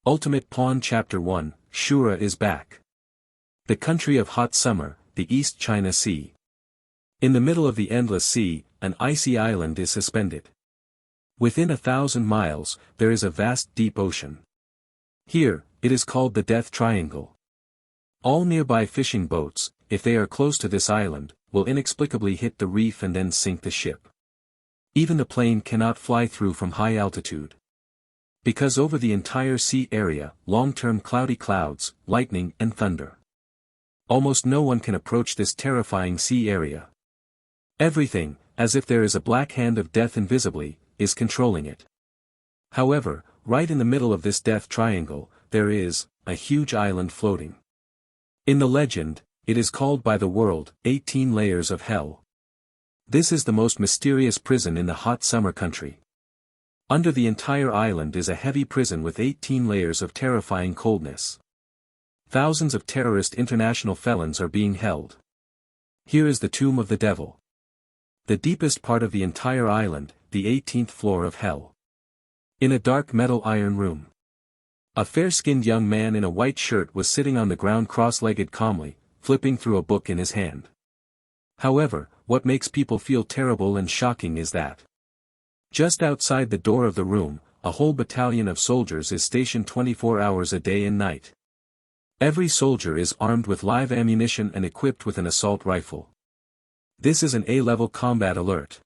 Ultimate Pawn Chapter 1, Shura is back. The country of hot summer, the East China Sea. In the middle of the endless sea, an icy island is suspended. Within 1,000 miles, there is a vast deep ocean. Here, it is called the Death Triangle. All nearby fishing boats, if they are close to this island, will inexplicably hit the reef and then sink the ship. Even the plane cannot fly through from high altitude. Because over the entire sea area, long-term cloudy clouds, lightning and thunder. Almost no one can approach this terrifying sea area. Everything, as if there is a black hand of death invisibly, is controlling it. However, right in the middle of this death triangle, there is a huge island floating. In the legend, it is called by the world, 18 Layers of Hell. This is the most mysterious prison in the hot summer country. Under the entire island is a heavy prison with 18 layers of terrifying coldness. Thousands of terrorist international felons are being held. Here is the tomb of the devil. The deepest part of the entire island, the 18th floor of hell. In a dark metal iron room. A fair-skinned young man in a white shirt was sitting on the ground cross-legged calmly, flipping through a book in his hand. However, what makes people feel terrible and shocking is that just outside the door of the room, a whole battalion of soldiers is stationed 24 hours a day and night. Every soldier is armed with live ammunition and equipped with an assault rifle. This is an A-level combat alert.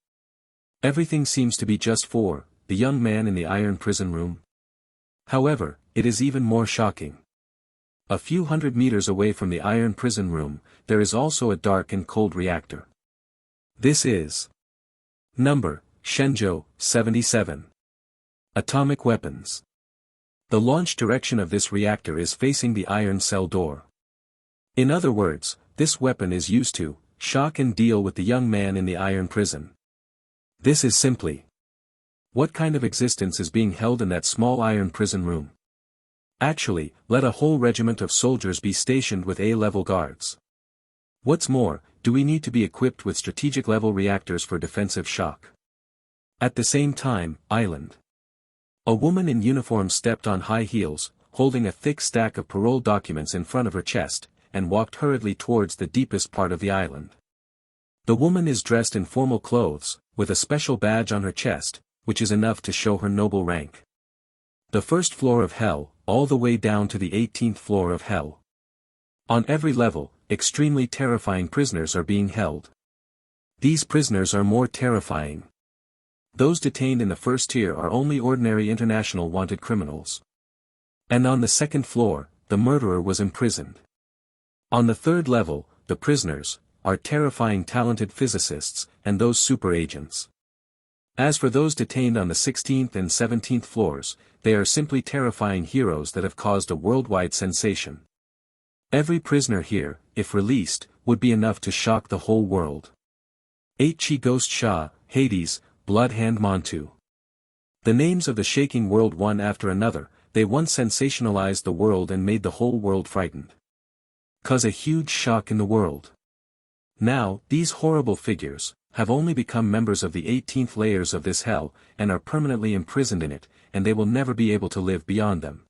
Everything seems to be just for the young man in the iron prison room. However, it is even more shocking. A few hundred meters away from the iron prison room, there is also a dark and cold reactor. This is number Shenzhou 77. Atomic weapons. The launch direction of this reactor is facing the iron cell door. In other words, this weapon is used to shock and deal with the young man in the iron prison. This is simply what kind of existence is being held in that small iron prison room? Actually, let a whole regiment of soldiers be stationed with A-level guards. What's more, do we need to be equipped with strategic-level reactors for defensive shock? At the same time, island. A woman in uniform stepped on high heels, holding a thick stack of parole documents in front of her chest, and walked hurriedly towards the deepest part of the island. The woman is dressed in formal clothes, with a special badge on her chest, which is enough to show her noble rank. The first floor of hell, all the way down to the 18th floor of hell. On every level, extremely terrifying prisoners are being held. These prisoners are more terrifying. Those detained in the first tier are only ordinary international wanted criminals. And on the second floor, the murderer was imprisoned. On the third level, the prisoners are terrifying talented physicists, and those super agents. As for those detained on the 16th and 17th floors, they are simply terrifying heroes that have caused a worldwide sensation. Every prisoner here, if released, would be enough to shock the whole world. 8 Chi Ghost Sha, Hades, Blood Hand Montu. The names of the shaking world one after another, they once sensationalized the world and made the whole world frightened. Cause a huge shock in the world. Now, these horrible figures have only become members of the 18th layers of this hell, and are permanently imprisoned in it, and they will never be able to live beyond them.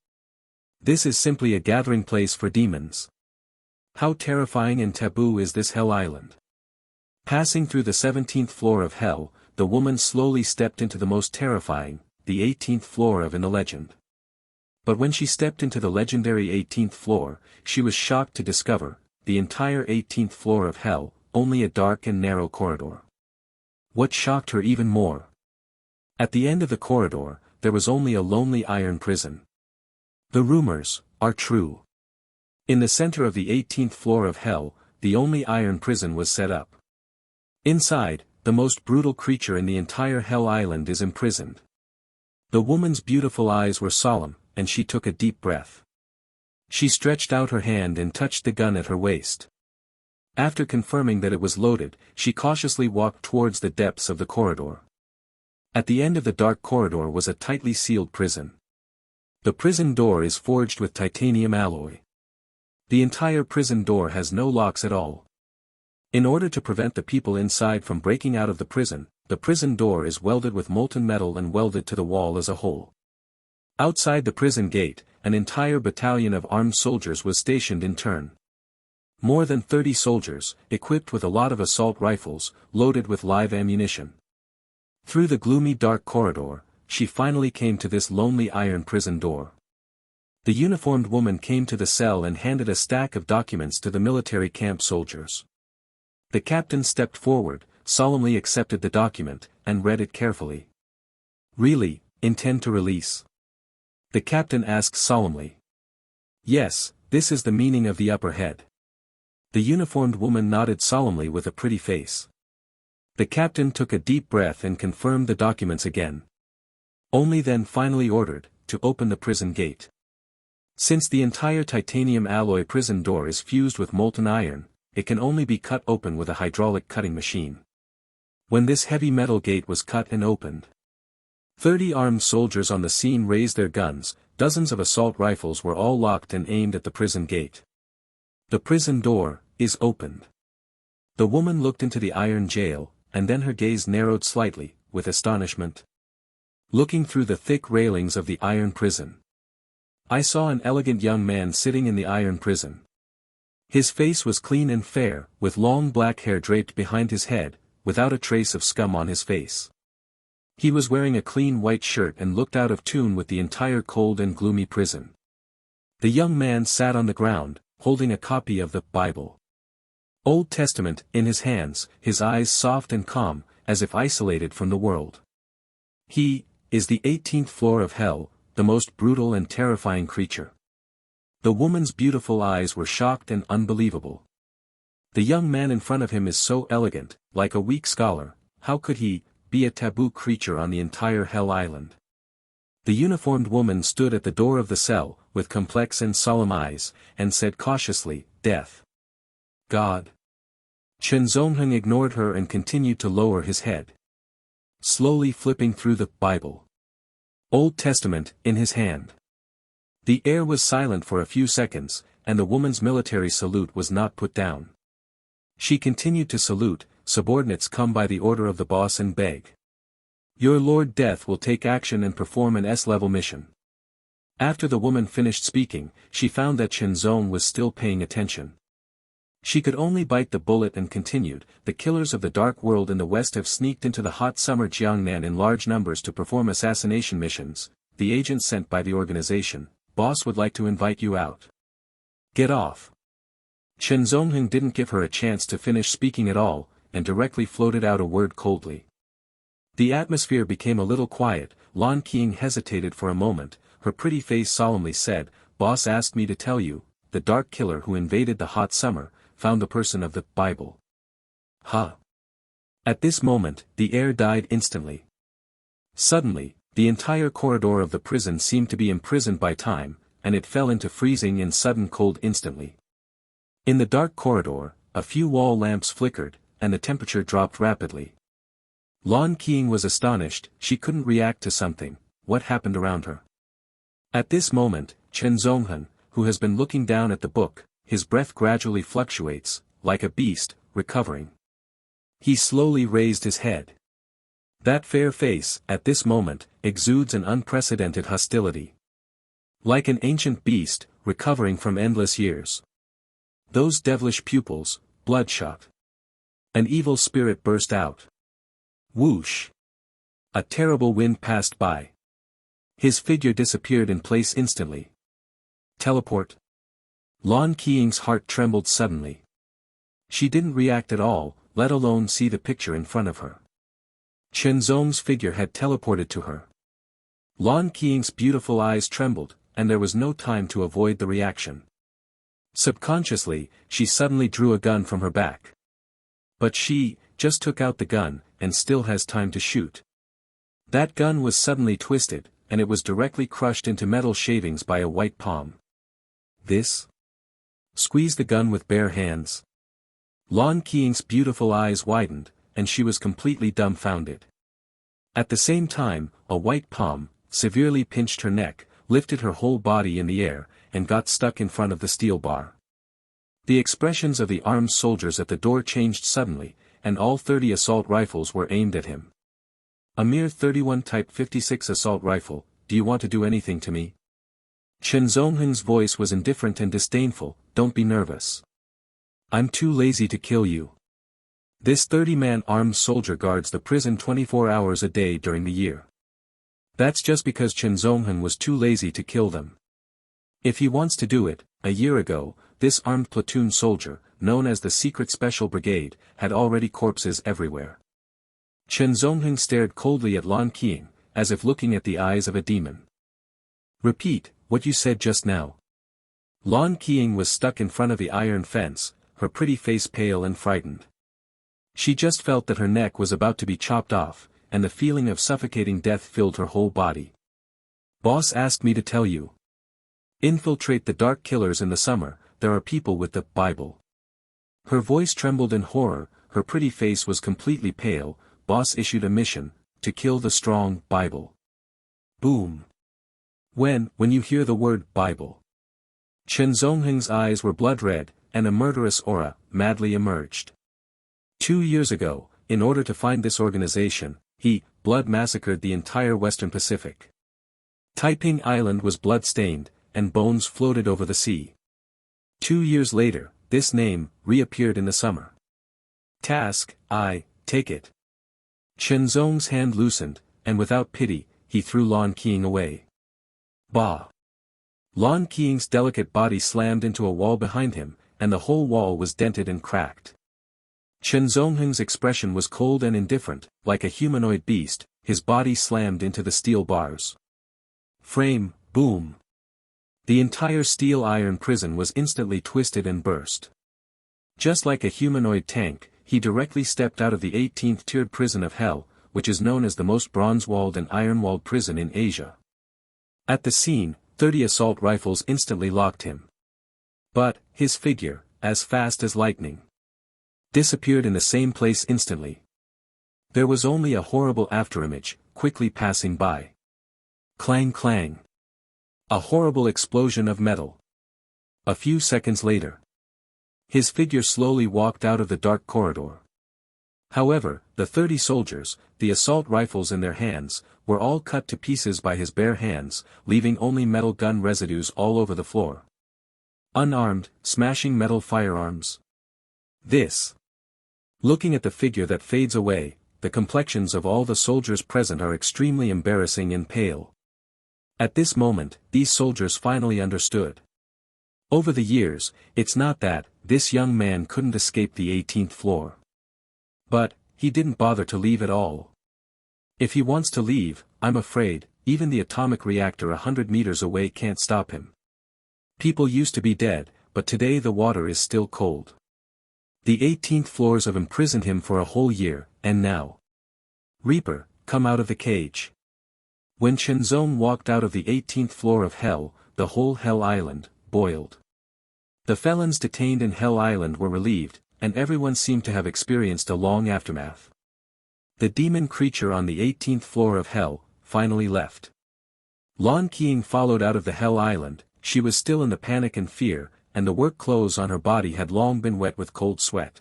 This is simply a gathering place for demons. How terrifying and taboo is this hell island? Passing through the 17th floor of hell, the woman slowly stepped into the most terrifying, the 18th floor of in the legend. But when she stepped into the legendary 18th floor, she was shocked to discover the entire 18th floor of hell, only a dark and narrow corridor. What shocked her even more? At the end of the corridor, there was only a lonely iron prison. The rumors are true. In the center of the 18th floor of hell, the only iron prison was set up. Inside, the most brutal creature in the entire hell island is imprisoned. The woman's beautiful eyes were solemn, and she took a deep breath. She stretched out her hand and touched the gun at her waist. After confirming that it was loaded, she cautiously walked towards the depths of the corridor. At the end of the dark corridor was a tightly sealed prison. The prison door is forged with titanium alloy. The entire prison door has no locks at all. In order to prevent the people inside from breaking out of the prison door is welded with molten metal and welded to the wall as a whole. Outside the prison gate, an entire battalion of armed soldiers was stationed in turn. More than 30 soldiers, equipped with a lot of assault rifles, loaded with live ammunition. Through the gloomy dark corridor, she finally came to this lonely iron prison door. The uniformed woman came to the cell and handed a stack of documents to the military camp soldiers. The captain stepped forward, solemnly accepted the document, and read it carefully. "Really, intend to release?" the captain asked solemnly. "Yes, this is the meaning of the upper head." The uniformed woman nodded solemnly with a pretty face. The captain took a deep breath and confirmed the documents again. Only then finally ordered, to open the prison gate. Since the entire titanium alloy prison door is fused with molten iron, it can only be cut open with a hydraulic cutting machine. When this heavy metal gate was cut and opened, 30 armed soldiers on the scene raised their guns, dozens of assault rifles were all locked and aimed at the prison gate. The prison door is opened. The woman looked into the iron jail, and then her gaze narrowed slightly, with astonishment. Looking through the thick railings of the iron prison, I saw an elegant young man sitting in the iron prison. His face was clean and fair, with long black hair draped behind his head, without a trace of scum on his face. He was wearing a clean white shirt and looked out of tune with the entire cold and gloomy prison. The young man sat on the ground, holding a copy of the Bible, Old Testament, in his hands, his eyes soft and calm, as if isolated from the world. He is the 18th floor of hell, the most brutal and terrifying creature. The woman's beautiful eyes were shocked and unbelievable. The young man in front of him is so elegant, like a weak scholar, how could he be a taboo creature on the entire Hell Island? The uniformed woman stood at the door of the cell, with complex and solemn eyes, and said cautiously, "Death. God." Chen Zhongheng ignored her and continued to lower his head, slowly flipping through the Bible, Old Testament, in his hand. The air was silent for a few seconds, and the woman's military salute was not put down. She continued to salute. Subordinates come by the order of the boss and beg. "Your Lord Death will take action and perform an S-level mission." After the woman finished speaking, she found that Chen Zong was still paying attention. She could only bite the bullet and continued, "The killers of the dark world in the west have sneaked into the hot summer Jiangnan in large numbers to perform assassination missions. The agents sent by the organization, boss would like to invite you out. Get off." Chen Zhongheng didn't give her a chance to finish speaking at all, and directly floated out a word coldly. The atmosphere became a little quiet. Lan Qing hesitated for a moment, her pretty face solemnly said, "Boss asked me to tell you, the dark killer who invaded the hot summer, found the person of the Bible." Huh. At this moment, the air died instantly. Suddenly, the entire corridor of the prison seemed to be imprisoned by time, and it fell into freezing and sudden cold instantly. In the dark corridor, a few wall lamps flickered, and the temperature dropped rapidly. Lan Qing was astonished. She couldn't react to something. What happened around her? At this moment, Chen Zhongheng, who has been looking down at the book, his breath gradually fluctuates, like a beast, recovering. He slowly raised his head. That fair face, at this moment, exudes an unprecedented hostility. Like an ancient beast, recovering from endless years. Those devilish pupils, bloodshot. An evil spirit burst out. Whoosh! A terrible wind passed by. His figure disappeared in place instantly. Teleport. Lan Qing's heart trembled suddenly. She didn't react at all, let alone see the picture in front of her. Chen Zong's figure had teleported to her. Lan Qing's beautiful eyes trembled, and there was no time to avoid the reaction. Subconsciously, she suddenly drew a gun from her back. But she just took out the gun, and still has time to shoot. That gun was suddenly twisted, and it was directly crushed into metal shavings by a white palm. This? Squeeze the gun with bare hands. Lan Qing's beautiful eyes widened, and she was completely dumbfounded. At the same time, a white palm, severely pinched her neck, lifted her whole body in the air, and got stuck in front of the steel bar. The expressions of the armed soldiers at the door changed suddenly, and all 30 assault rifles were aimed at him. A mere 31 Type 56 assault rifle, do you want to do anything to me? Chen Zhongheng's voice was indifferent and disdainful, don't be nervous. I'm too lazy to kill you. This 30-man armed soldier guards the prison 24 hours a day during the year. That's just because Chen Zhongheng was too lazy to kill them. If he wants to do it, a year ago, this armed platoon soldier, known as the Secret Special Brigade, had already corpses everywhere. Chen Zhongheng stared coldly at Lan Qing, as if looking at the eyes of a demon. Repeat, what you said just now. Lan Qing was stuck in front of the iron fence, her pretty face pale and frightened. She just felt that her neck was about to be chopped off, and the feeling of suffocating death filled her whole body. Boss asked me to tell you. Infiltrate the dark killers in the summer, there are people with the Bible. Her voice trembled in horror, her pretty face was completely pale. Boss issued a mission, to kill the strong Bible. Boom. When you hear the word Bible. Chen Zhongheng's eyes were blood red, and a murderous aura, madly emerged. 2 years ago, in order to find this organization, blood massacred the entire Western Pacific. Taiping Island was blood-stained, and bones floated over the sea. 2 years later, this name, reappeared in the summer. Task, take it. Chen Zhong's hand loosened, and without pity, he threw Lan Qing away. Bah! Lan Qing's delicate body slammed into a wall behind him, and the whole wall was dented and cracked. Chen Zhongheng's expression was cold and indifferent, like a humanoid beast, his body slammed into the steel bars. Frame, boom! The entire steel-iron prison was instantly twisted and burst. Just like a humanoid tank, he directly stepped out of the 18th tiered prison of hell, which is known as the most bronze-walled and iron-walled prison in Asia. At the scene, 30 assault rifles instantly locked him. But, his figure, as fast as lightning, disappeared in the same place instantly. There was only a horrible afterimage, quickly passing by. Clang clang. A horrible explosion of metal. A few seconds later, his figure slowly walked out of the dark corridor. However, the 30 soldiers, the assault rifles in their hands, were all cut to pieces by his bare hands, leaving only metal gun residues all over the floor. Unarmed, smashing metal firearms. This. Looking at the figure that fades away, the complexions of all the soldiers present are extremely embarrassing and pale. At this moment, these soldiers finally understood. Over the years, it's not that, this young man couldn't escape the 18th floor. But, he didn't bother to leave at all. If he wants to leave, I'm afraid, even the atomic reactor 100 meters away can't stop him. People used to be dead, but today the water is still cold. The 18th floors have imprisoned him for a whole year, and now. Reaper, come out of the cage. When Chen Zhong walked out of the 18th floor of Hell, the whole Hell Island boiled. The felons detained in Hell Island were relieved, and everyone seemed to have experienced a long aftermath. The demon creature on the 18th floor of Hell finally left. Lan Qing followed out of the Hell Island. She was still in the panic and fear, and the work clothes on her body had long been wet with cold sweat.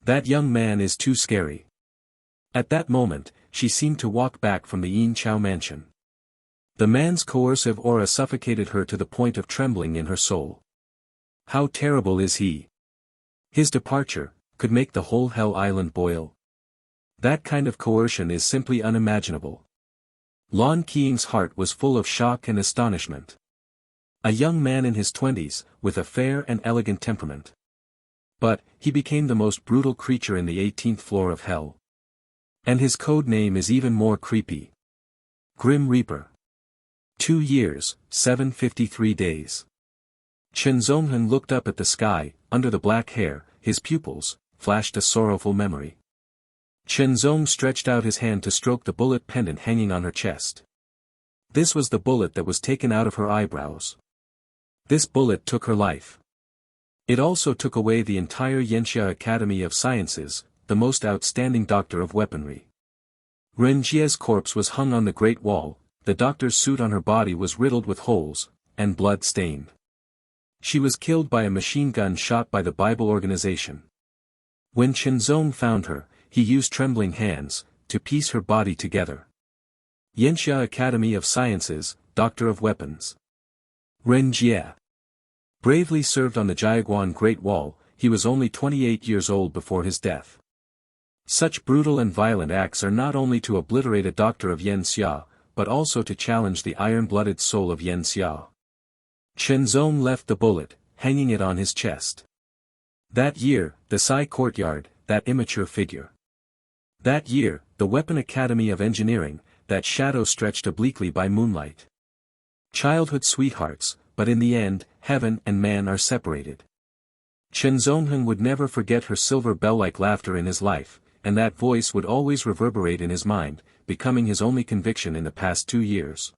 That young man is too scary. At that moment, she seemed to walk back from the Yin Chao mansion. The man's coercive aura suffocated her to the point of trembling in her soul. How terrible is he? His departure could make the whole Hell Island boil. That kind of coercion is simply unimaginable. Lan Qing's heart was full of shock and astonishment. A young man in his 20s, with a fair and elegant temperament. But, he became the most brutal creature in the 18th floor of Hell. And his code name is even more creepy. Grim Reaper. 2 years, 753 days. Chen Zhonghen looked up at the sky, under the black hair, his pupils flashed a sorrowful memory. Chen Zhong stretched out his hand to stroke the bullet pendant hanging on her chest. This was the bullet that was taken out of her eyebrows. This bullet took her life. It also took away the entire Yanxia Academy of Sciences, the most outstanding doctor of weaponry. Ren Jie's corpse was hung on the Great Wall, the doctor's suit on her body was riddled with holes, and blood-stained. She was killed by a machine gun shot by the Bible organization. When Chen Zong found her, he used trembling hands, to piece her body together. Yanxia Academy of Sciences, Doctor of Weapons. Ren Jie. Bravely served on the Jiaguan Great Wall, he was only 28 years old before his death. Such brutal and violent acts are not only to obliterate a doctor of Yanxia, but also to challenge the iron-blooded soul of Yanxia. Chen Zong left the bullet, hanging it on his chest. That year, the Sai courtyard, that immature figure. That year, the Weapon Academy of Engineering, that shadow stretched obliquely by moonlight. Childhood sweethearts, but in the end, heaven and man are separated. Chen Zongheng would never forget her silver bell-like laughter in his life, and that voice would always reverberate in his mind, becoming his only conviction in the past 2 years.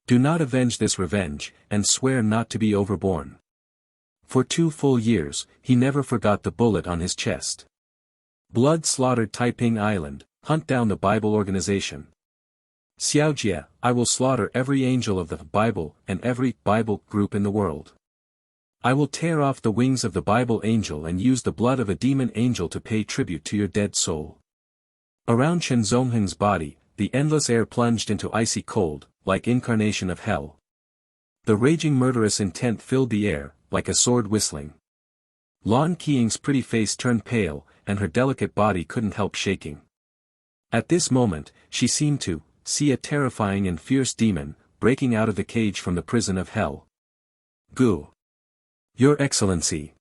Do not avenge this revenge, and swear not to be overborne. For 2 full years, he never forgot the bullet on his chest. Blood slaughtered Taiping Island, hunt down the Bible organization. Xiaojie, I will slaughter every angel of the Bible and every Bible group in the world. I will tear off the wings of the Bible angel and use the blood of a demon angel to pay tribute to your dead soul. Around Chen Zongheng's body, the endless air plunged into icy cold, like incarnation of hell. The raging murderous intent filled the air, like a sword whistling. Lan Qing's pretty face turned pale, and her delicate body couldn't help shaking. At this moment, she seemed to see a terrifying and fierce demon, breaking out of the cage from the prison of hell. Gu. Your Excellency.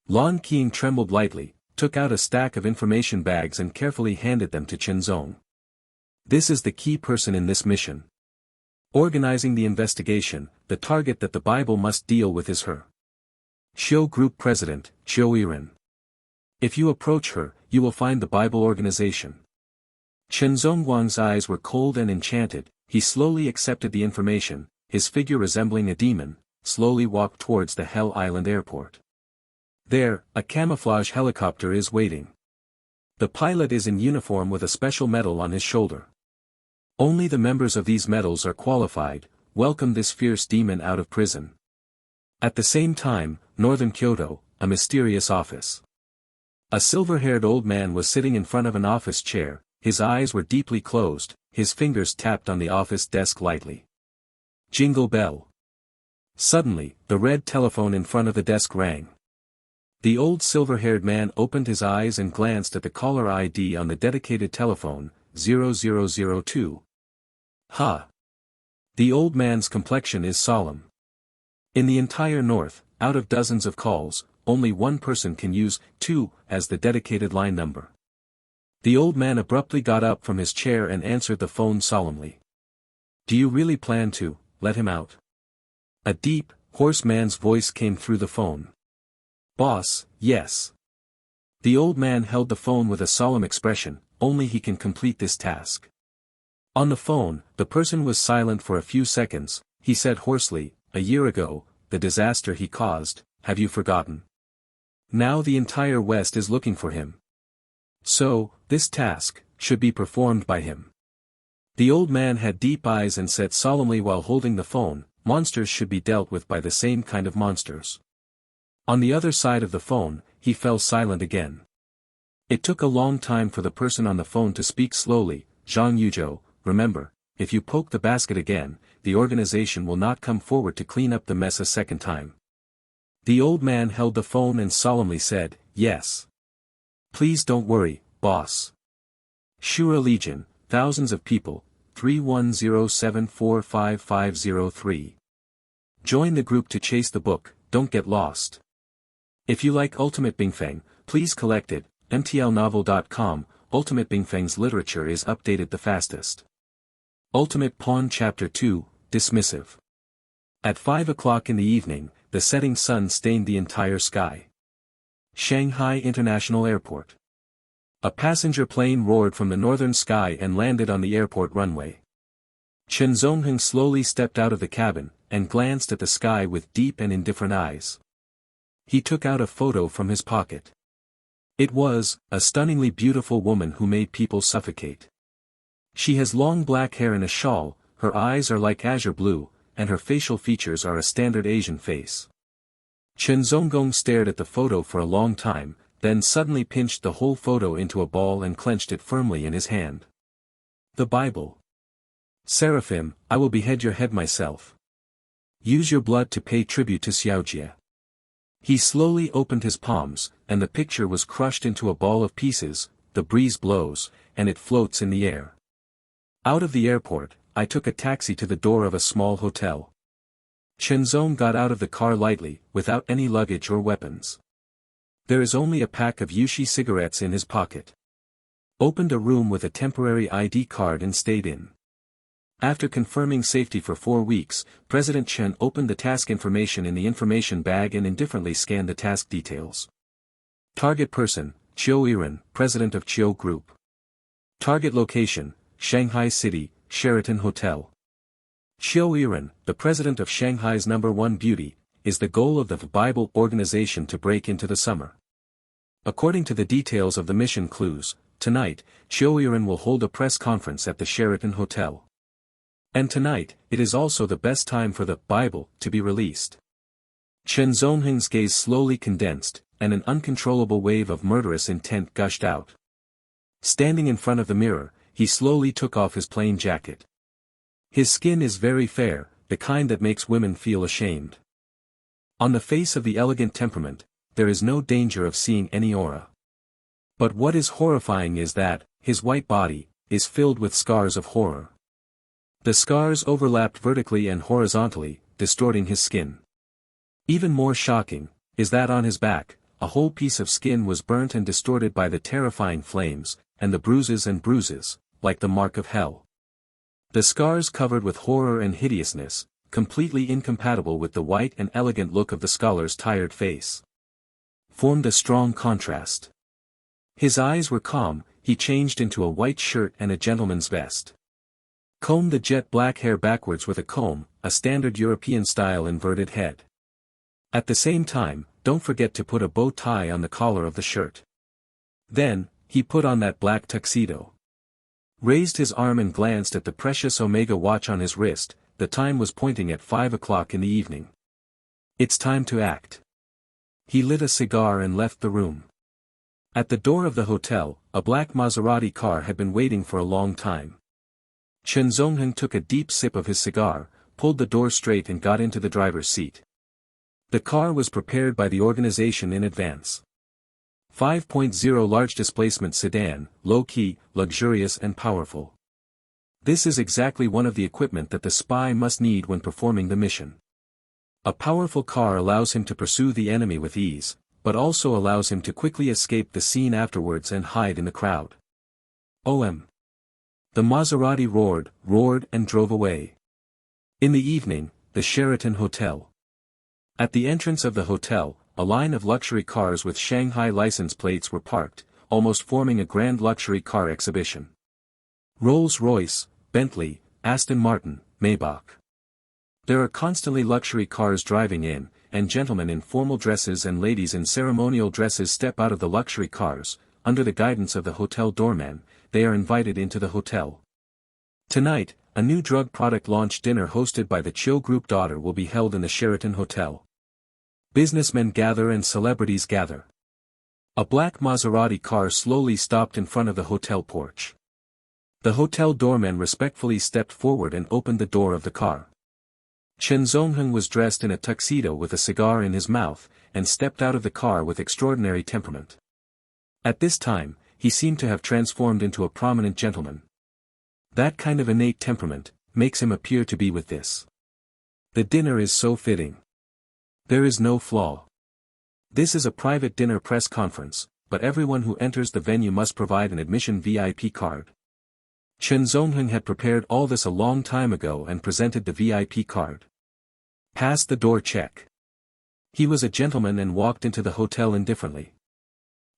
Lan Qing trembled lightly, took out a stack of information bags and carefully handed them to Chen Zong. This is the key person in this mission. Organizing the investigation, the target that the Bible must deal with is her. Xiu Group President, Xiu Yiren. If you approach her, you will find the Bible organization. Chen Zongguang's eyes were cold and enchanted, he slowly accepted the information, his figure resembling a demon, slowly walked towards the Hell Island airport. There, a camouflage helicopter is waiting. The pilot is in uniform with a special medal on his shoulder. Only the members of these medals are qualified, welcome this fierce demon out of prison. At the same time, northern Kyoto, a mysterious office. A silver-haired old man was sitting in front of an office chair, his eyes were deeply closed, his fingers tapped on the office desk lightly. Jingle bell. Suddenly, the red telephone in front of the desk rang. The old silver-haired man opened his eyes and glanced at the caller ID on the dedicated telephone, 0002. Ha! The old man's complexion is solemn. In the entire north, out of dozens of calls, only one person can use 2 as the dedicated line number. The old man abruptly got up from his chair and answered the phone solemnly. Do you really plan to let him out? A deep, hoarse man's voice came through the phone. Boss, yes. The old man held the phone with a solemn expression, only he can complete this task. On the phone, the person was silent for a few seconds, he said hoarsely, a year ago, the disaster he caused, have you forgotten? Now the entire West is looking for him. So, this task should be performed by him. The old man had deep eyes and said solemnly while holding the phone, monsters should be dealt with by the same kind of monsters. On the other side of the phone, he fell silent again. It took a long time for the person on the phone to speak slowly. Zhang Yuzhou, remember, if you poke the basket again, the organization will not come forward to clean up the mess a second time. The old man held the phone and solemnly said, yes. Please don't worry, boss. Shura Legion, thousands of people, 3107455503. Join the group to chase the book, don't get lost. If you like Ultimate Bingfeng, please collect it, mtlnovel.com, Ultimate Bingfeng's literature is updated the fastest. Ultimate Pawn Chapter 2, Dismissive. At 5 o'clock in the evening, the setting sun stained the entire sky. Shanghai International Airport. A passenger plane roared from the northern sky and landed on the airport runway. Chen Zongheng slowly stepped out of the cabin, and glanced at the sky with deep and indifferent eyes. He took out a photo from his pocket. It was a stunningly beautiful woman who made people suffocate. She has long black hair and a shawl, her eyes are like azure blue, and her facial features are a standard Asian face. Chen Zonggong stared at the photo for a long time, then suddenly pinched the whole photo into a ball and clenched it firmly in his hand. The Bible. Seraphim, I will behead your head myself. Use your blood to pay tribute to Xiaojie. He slowly opened his palms, and the picture was crushed into a ball of pieces. The breeze blows, and it floats in the air. Out of the airport, I took a taxi to the door of a small hotel. Shenzong got out of the car lightly, without any luggage or weapons. There is only a pack of Yushi cigarettes in his pocket. Opened a room with a temporary ID card and stayed in. After confirming safety for 4 weeks, President Chen opened the task information in the information bag and indifferently scanned the task details. Target person, Chiu Iran, President of Chiu Group. Target location, Shanghai City, Sheraton Hotel. Chiu Iran, the president of Shanghai's #1 beauty, is the goal of the Bible organization to break into the summer. According to the details of the mission clues, tonight, Chiu Iran will hold a press conference at the Sheraton Hotel. And tonight, it is also the best time for the Bible to be released. Chen Zongheng's gaze slowly condensed, and an uncontrollable wave of murderous intent gushed out. Standing in front of the mirror, he slowly took off his plain jacket. His skin is very fair, the kind that makes women feel ashamed. On the face of the elegant temperament, there is no danger of seeing any aura. But what is horrifying is that, his white body, is filled with scars of horror. The scars overlapped vertically and horizontally, distorting his skin. Even more shocking, is that on his back, a whole piece of skin was burnt and distorted by the terrifying flames, and the bruises, like the mark of hell. The scars covered with horror and hideousness, completely incompatible with the white and elegant look of the scholar's tired face, formed a strong contrast. His eyes were calm, he changed into a white shirt and a gentleman's vest. Combed the jet black hair backwards with a comb, a standard European-style inverted head. At the same time, don't forget to put a bow tie on the collar of the shirt. Then, he put on that black tuxedo. Raised his arm and glanced at the precious Omega watch on his wrist. The time was pointing at 5 o'clock in the evening. It's time to act. He lit a cigar and left the room. At the door of the hotel, a black Maserati car had been waiting for a long time. Chen Zongheng took a deep sip of his cigar, pulled the door straight and got into the driver's seat. The car was prepared by the organization in advance. 5.0 large displacement sedan, low-key, luxurious and powerful. This is exactly one of the equipment that the spy must need when performing the mission. A powerful car allows him to pursue the enemy with ease, but also allows him to quickly escape the scene afterwards and hide in the crowd. OM. The Maserati roared and drove away. In the evening, the Sheraton Hotel. At the entrance of the hotel, a line of luxury cars with Shanghai license plates were parked, almost forming a grand luxury car exhibition. Rolls-Royce, Bentley, Aston Martin, Maybach. There are constantly luxury cars driving in, and gentlemen in formal dresses and ladies in ceremonial dresses step out of the luxury cars. Under the guidance of the hotel doorman, they are invited into the hotel. Tonight, a new drug product launch dinner hosted by the Chiu Group daughter will be held in the Sheraton Hotel. Businessmen gather and celebrities gather. A black Maserati car slowly stopped in front of the hotel porch. The hotel doorman respectfully stepped forward and opened the door of the car. Chen Zongheng was dressed in a tuxedo with a cigar in his mouth, and stepped out of the car with extraordinary temperament. At this time, he seemed to have transformed into a prominent gentleman. That kind of innate temperament makes him appear to be with this. The dinner is so fitting. There is no flaw. This is a private dinner press conference, but everyone who enters the venue must provide an admission VIP card. Chen Zongheng had prepared all this a long time ago and presented the VIP card. Passed the door check. He was a gentleman and walked into the hotel indifferently.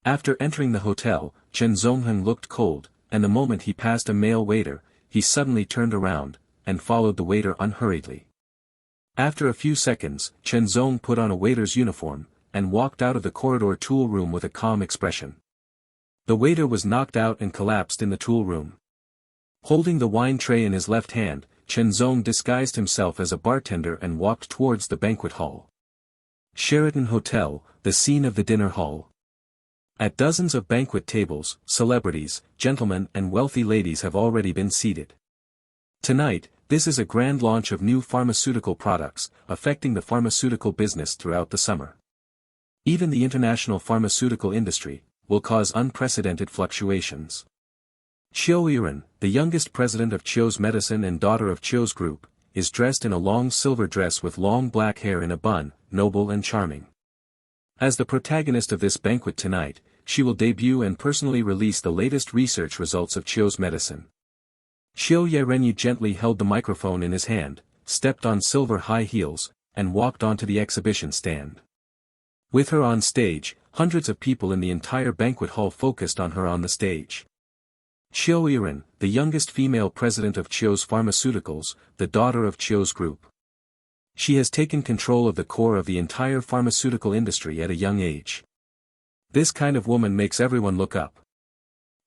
After entering the hotel, Chen Zongheng looked cold, and the moment he passed a male waiter, he suddenly turned around, and followed the waiter unhurriedly. After a few seconds, Chen Zong put on a waiter's uniform, and walked out of the corridor tool room with a calm expression. The waiter was knocked out and collapsed in the tool room. Holding the wine tray in his left hand, Chen Zong disguised himself as a bartender and walked towards the banquet hall. Sheraton Hotel, the scene of the dinner hall. At dozens of banquet tables, celebrities, gentlemen and wealthy ladies have already been seated. Tonight, this is a grand launch of new pharmaceutical products, affecting the pharmaceutical business throughout the summer. Even the international pharmaceutical industry will cause unprecedented fluctuations. Chiu Yiren, the youngest president of Chiu's Medicine and daughter of Chiu's group, is dressed in a long silver dress with long black hair in a bun, noble and charming. As the protagonist of this banquet tonight, she will debut and personally release the latest research results of Chiu's medicine. Chiu Yiren gently held the microphone in his hand, stepped on silver high heels, and walked onto the exhibition stand. With her on stage, hundreds of people in the entire banquet hall focused on her on the stage. Chiu Yiren, the youngest female president of Chiu's Pharmaceuticals, the daughter of Chiu's group. She has taken control of the core of the entire pharmaceutical industry at a young age. This kind of woman makes everyone look up.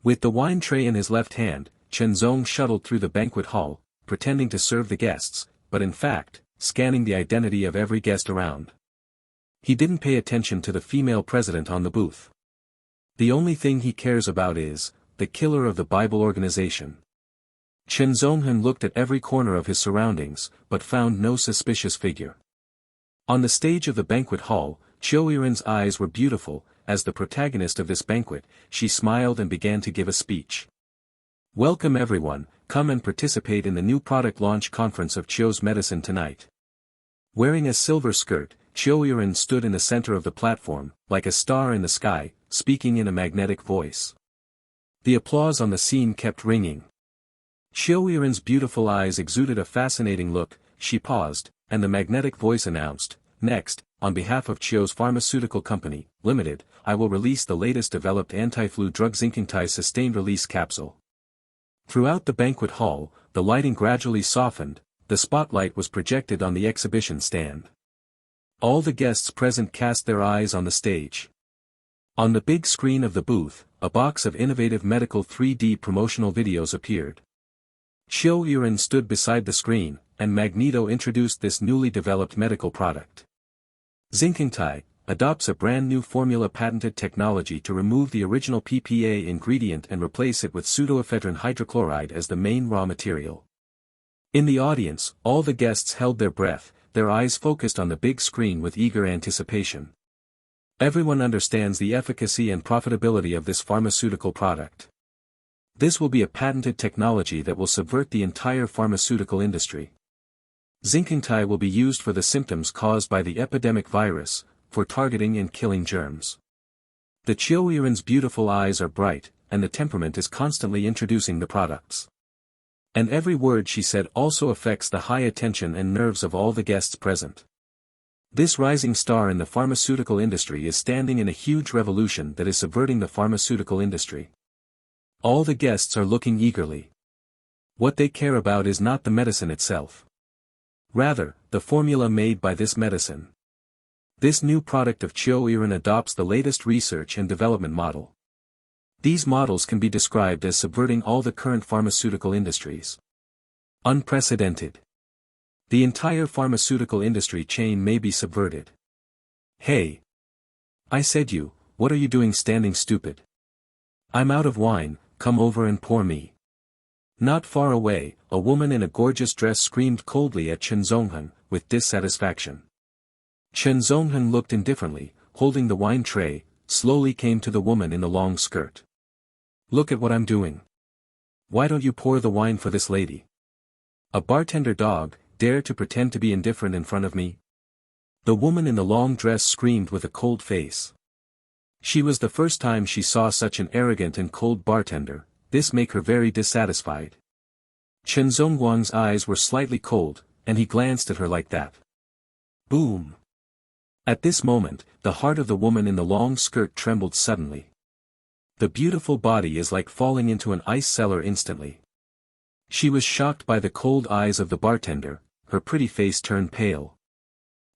With the wine tray in his left hand, Chen Zong shuttled through the banquet hall, pretending to serve the guests, but in fact, scanning the identity of every guest around. He didn't pay attention to the female president on the booth. The only thing he cares about is the killer of the Bible organization. Chen Zonghan looked at every corner of his surroundings, but found no suspicious figure. On the stage of the banquet hall, Chiu Yiren's eyes were beautiful. As the protagonist of this banquet, she smiled and began to give a speech. Welcome everyone, come and participate in the new product launch conference of Chiu's Medicine tonight. Wearing a silver skirt, Chiu Yiren stood in the center of the platform, like a star in the sky, speaking in a magnetic voice. The applause on the scene kept ringing. Chiu Yiren's beautiful eyes exuded a fascinating look. She paused, and the magnetic voice announced, "Next, on behalf of Chiu's Pharmaceutical Company, Limited, I will release the latest developed anti-flu drug Zinkangtai sustained-release capsule." Throughout the banquet hall, the lighting gradually softened, the spotlight was projected on the exhibition stand. All the guests present cast their eyes on the stage. On the big screen of the booth, a box of innovative medical 3D promotional videos appeared. Chiu Yiren stood beside the screen, and Magneto introduced this newly developed medical product. Zinkangtai adopts a brand new formula patented technology to remove the original PPA ingredient and replace it with pseudoephedrine hydrochloride as the main raw material. In the audience, all the guests held their breath, their eyes focused on the big screen with eager anticipation. Everyone understands the efficacy and profitability of this pharmaceutical product. This will be a patented technology that will subvert the entire pharmaceutical industry. Zinkangtai will be used for the symptoms caused by the epidemic virus, for targeting and killing germs. The Chiu Yiren's beautiful eyes are bright, and the temperament is constantly introducing the products. And every word she said also affects the high attention and nerves of all the guests present. This rising star in the pharmaceutical industry is standing in a huge revolution that is subverting the pharmaceutical industry. All the guests are looking eagerly. What they care about is not the medicine itself. Rather, the formula made by this medicine. This new product of Chiu Yiren adopts the latest research and development model. These models can be described as subverting all the current pharmaceutical industries. Unprecedented. The entire pharmaceutical industry chain may be subverted. Hey! I said you, what are you doing standing stupid? I'm out of wine, come over and pour me. Not far away, a woman in a gorgeous dress screamed coldly at Chen Zonghan, with dissatisfaction. Chen Zonghan looked indifferently, holding the wine tray, slowly came to the woman in the long skirt. Look at what I'm doing. Why don't you pour the wine for this lady? A bartender dog, dare to pretend to be indifferent in front of me? The woman in the long dress screamed with a cold face. She was the first time she saw such an arrogant and cold bartender. This made her very dissatisfied. Chen Zongguang's eyes were slightly cold, and he glanced at her like that. Boom! At this moment, the heart of the woman in the long skirt trembled suddenly. The beautiful body is like falling into an ice cellar instantly. She was shocked by the cold eyes of the bartender, her pretty face turned pale.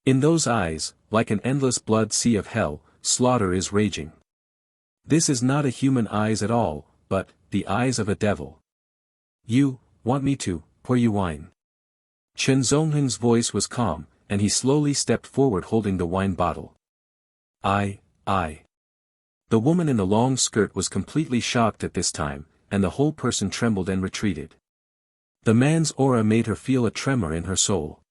In those eyes, like an endless blood sea of hell, slaughter is raging. This is not a human eyes at all, but the eyes of a devil. You want me to pour you wine? Chen Zonghan's voice was calm, and he slowly stepped forward holding the wine bottle. I. The woman in the long skirt was completely shocked at this time, and the whole person trembled and retreated. The man's aura made her feel a tremor in her soul.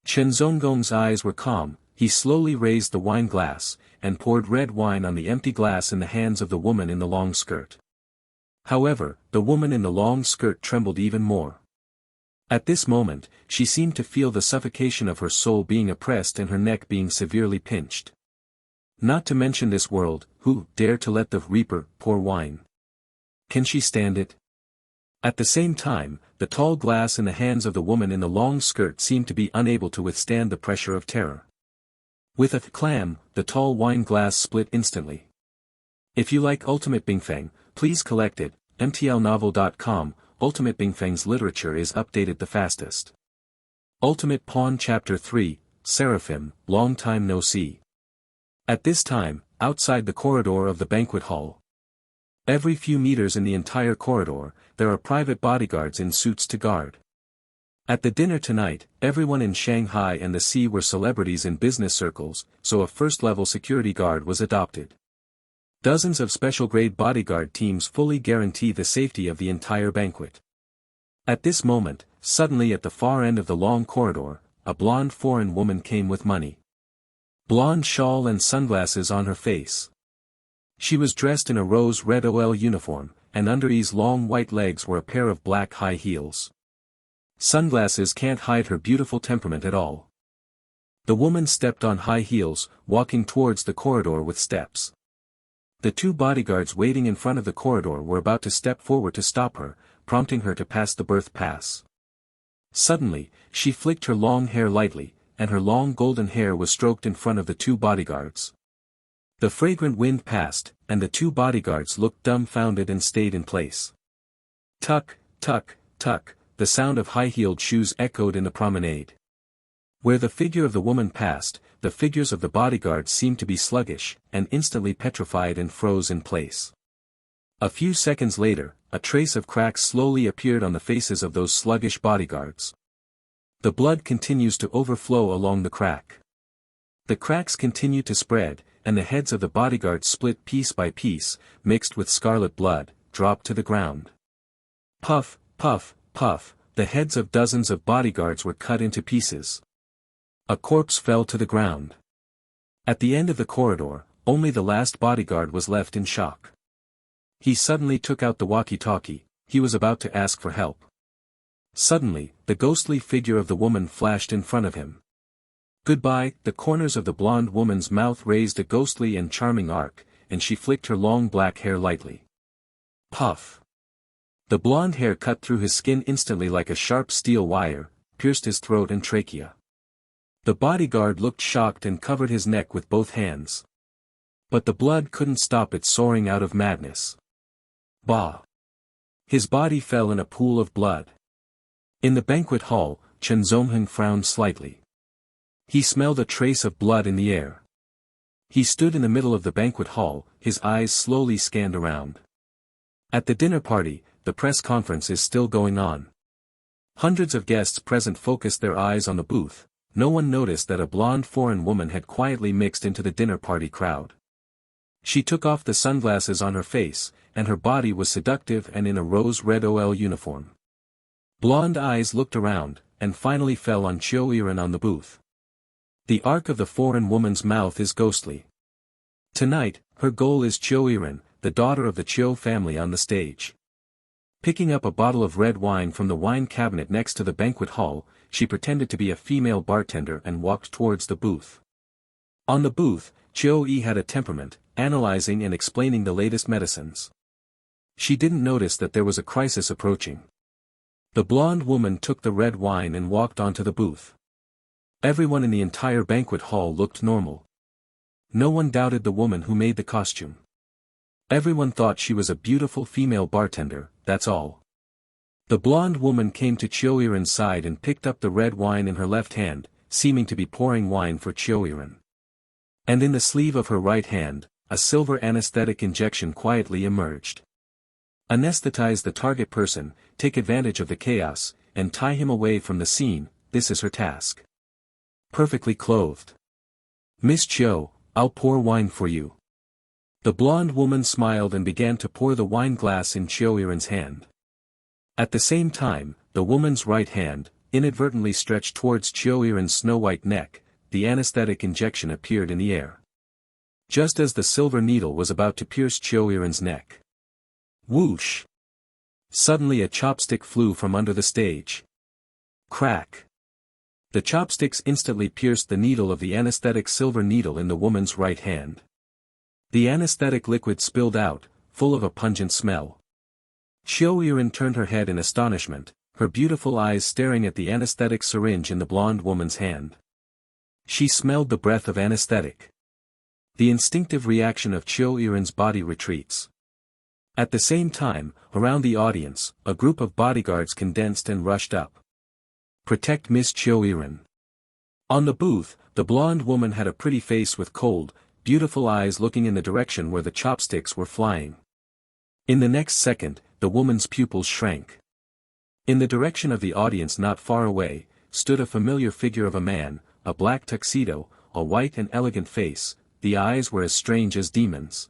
Chen Zongong's eyes were calm. He slowly raised the wine glass, and poured red wine on the empty glass in the hands of the woman in the long skirt. However, the woman in the long skirt trembled even more. At this moment, she seemed to feel the suffocation of her soul being oppressed and her neck being severely pinched. Not to mention this world, who dare to let the reaper pour wine? Can she stand it? At the same time, the tall glass in the hands of the woman in the long skirt seemed to be unable to withstand the pressure of terror. With a clam, the tall wine glass split instantly. If you like Ultimate Bingfeng, please collect it. mtlnovel.com. Ultimate Bingfeng's literature is updated the fastest. Ultimate Pawn Chapter 3, Seraphim, Long Time No See. At this time, outside the corridor of the banquet hall. Every few meters in the entire corridor, there are private bodyguards in suits to guard. At the dinner tonight, everyone in Shanghai and the sea were celebrities in business circles, so a first-level security guard was adopted. Dozens of special-grade bodyguard teams fully guarantee the safety of the entire banquet. At this moment, suddenly at the far end of the long corridor, a blonde foreign woman came with money. Blonde shawl and sunglasses on her face. She was dressed in a rose-red OL uniform, and under his long white legs were a pair of black high heels. Sunglasses can't hide her beautiful temperament at all. The woman stepped on high heels, walking towards the corridor with steps. The two bodyguards waiting in front of the corridor were about to step forward to stop her, prompting her to pass the birth pass. Suddenly, she flicked her long hair lightly, and her long golden hair was stroked in front of the two bodyguards. The fragrant wind passed, and the two bodyguards looked dumbfounded and stayed in place. Tuck, tuck, tuck, the sound of high-heeled shoes echoed in the promenade. Where the figure of the woman passed, the figures of the bodyguards seemed to be sluggish, and instantly petrified and froze in place. A few seconds later, a trace of cracks slowly appeared on the faces of those sluggish bodyguards. The blood continues to overflow along the crack. The cracks continue to spread, and the heads of the bodyguards split piece by piece, mixed with scarlet blood, dropped to the ground. Puff, puff, puff, the heads of dozens of bodyguards were cut into pieces. A corpse fell to the ground. At the end of the corridor, only the last bodyguard was left in shock. He suddenly took out the walkie-talkie. He was about to ask for help. Suddenly, the ghostly figure of the woman flashed in front of him. Goodbye, the corners of the blonde woman's mouth raised a ghostly and charming arc, and she flicked her long black hair lightly. Puff. The blonde hair cut through his skin instantly like a sharp steel wire, pierced his throat and trachea. The bodyguard looked shocked and covered his neck with both hands. But the blood couldn't stop it soaring out of madness. Bah! His body fell in a pool of blood. In the banquet hall, Chen Zonghen frowned slightly. He smelled a trace of blood in the air. He stood in the middle of the banquet hall, his eyes slowly scanned around. At the dinner party, the press conference is still going on. Hundreds of guests present focused their eyes on the booth. No one noticed that a blonde foreign woman had quietly mixed into the dinner party crowd. She took off the sunglasses on her face, and her body was seductive and in a rose-red OL uniform. Blonde eyes looked around, and finally fell on Chiu Yiren on the booth. The arc of the foreign woman's mouth is ghostly. Tonight, her goal is Chiu Yiren, the daughter of the Chiu family on the stage. Picking up a bottle of red wine from the wine cabinet next to the banquet hall, she pretended to be a female bartender and walked towards the booth. On the booth, Chiu Yi had a temperament, analyzing and explaining the latest medicines. She didn't notice that there was a crisis approaching. The blonde woman took the red wine and walked onto the booth. Everyone in the entire banquet hall looked normal. No one doubted the woman who made the costume. Everyone thought she was a beautiful female bartender, that's all. The blonde woman came to Chiu Yiren's side and picked up the red wine in her left hand, seeming to be pouring wine for Chiu Yiren. And in the sleeve of her right hand, a silver anesthetic injection quietly emerged. Anesthetize the target person, take advantage of the chaos, and tie him away from the scene, this is her task. Perfectly clothed. Miss Chiu, I'll pour wine for you. The blonde woman smiled and began to pour the wine glass in Chiu Yiren's hand. At the same time, the woman's right hand, inadvertently stretched towards Qiu Yiren's snow-white neck, the anesthetic injection appeared in the air. Just as the silver needle was about to pierce Qiu Yiren's neck. Whoosh! Suddenly a chopstick flew from under the stage. Crack! The chopsticks instantly pierced the needle of the anesthetic silver needle in the woman's right hand. The anesthetic liquid spilled out, full of a pungent smell. Qiu Yiren turned her head in astonishment, her beautiful eyes staring at the anesthetic syringe in the blonde woman's hand. She smelled the breath of anesthetic. The instinctive reaction of Qiu Yiren's body retreats. At the same time, around the audience, a group of bodyguards condensed and rushed up. Protect Miss Qiu Yiren. On the booth, the blonde woman had a pretty face with cold, beautiful eyes looking in the direction where the chopsticks were flying. In the next second, the woman's pupils shrank. In the direction of the audience not far away, stood a familiar figure of a man, a black tuxedo, a white and elegant face, the eyes were as strange as demons.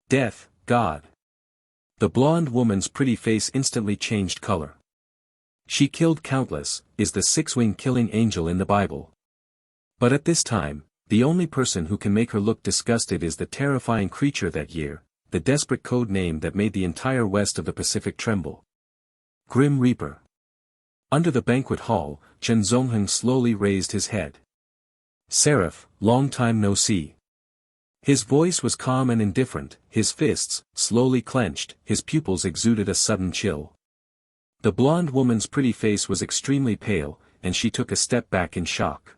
Death, God! The blonde woman's pretty face instantly changed color. She killed countless, is the six-winged killing angel in the Bible. But at this time, the only person who can make her look disgusted is the terrifying creature that year, the desperate code name that made the entire west of the Pacific tremble. Grim Reaper. Under the banquet hall, Chen Zongheng slowly raised his head. Seraph, long time no see. His voice was calm and indifferent, his fists, slowly clenched, his pupils exuded a sudden chill. The blonde woman's pretty face was extremely pale, and she took a step back in shock.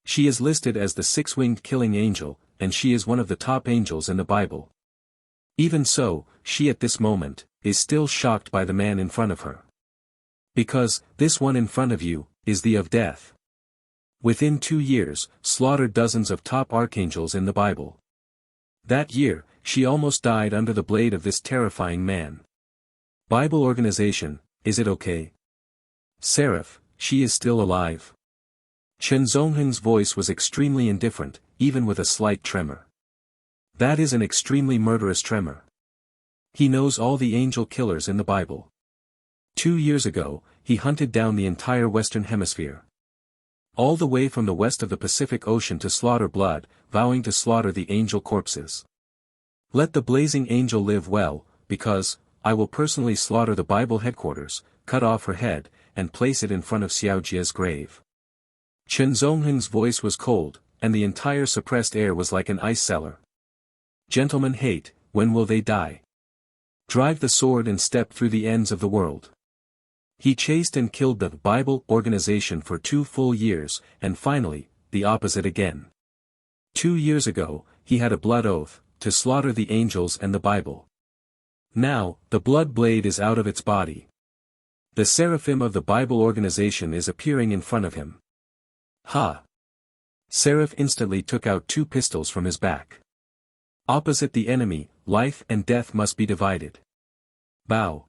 She is listed as the six-winged killing angel, and she is one of the top angels in the Bible. Even so, she at this moment, is still shocked by the man in front of her. Because, this one in front of you, is the of death. Within 2 years, slaughtered dozens of top archangels in the Bible. That year, she almost died under the blade of this terrifying man. Bible organization, is it okay? Seraph, she is still alive. Chen Zongheng's voice was extremely indifferent, even with a slight tremor. That is an extremely murderous tremor. He knows all the angel killers in the Bible. 2 years ago, he hunted down the entire Western Hemisphere. All the way from the west of the Pacific Ocean to slaughter blood, vowing to slaughter the angel corpses. Let the blazing angel live well, because, I will personally slaughter the Bible headquarters, cut off her head, and place it in front of Xiaojia's grave. Chen Zongheng's voice was cold, and the entire suppressed air was like an ice cellar. Gentlemen hate, when will they die? Drive the sword and step through the ends of the world. He chased and killed the Bible organization for 2 full years, and finally, the opposite again. 2 years ago, he had a blood oath, to slaughter the angels and the Bible. Now, the blood blade is out of its body. The seraphim of the Bible organization is appearing in front of him. Ha! Seraph instantly took out 2 pistols from his back. Opposite the enemy, life and death must be divided. Bow!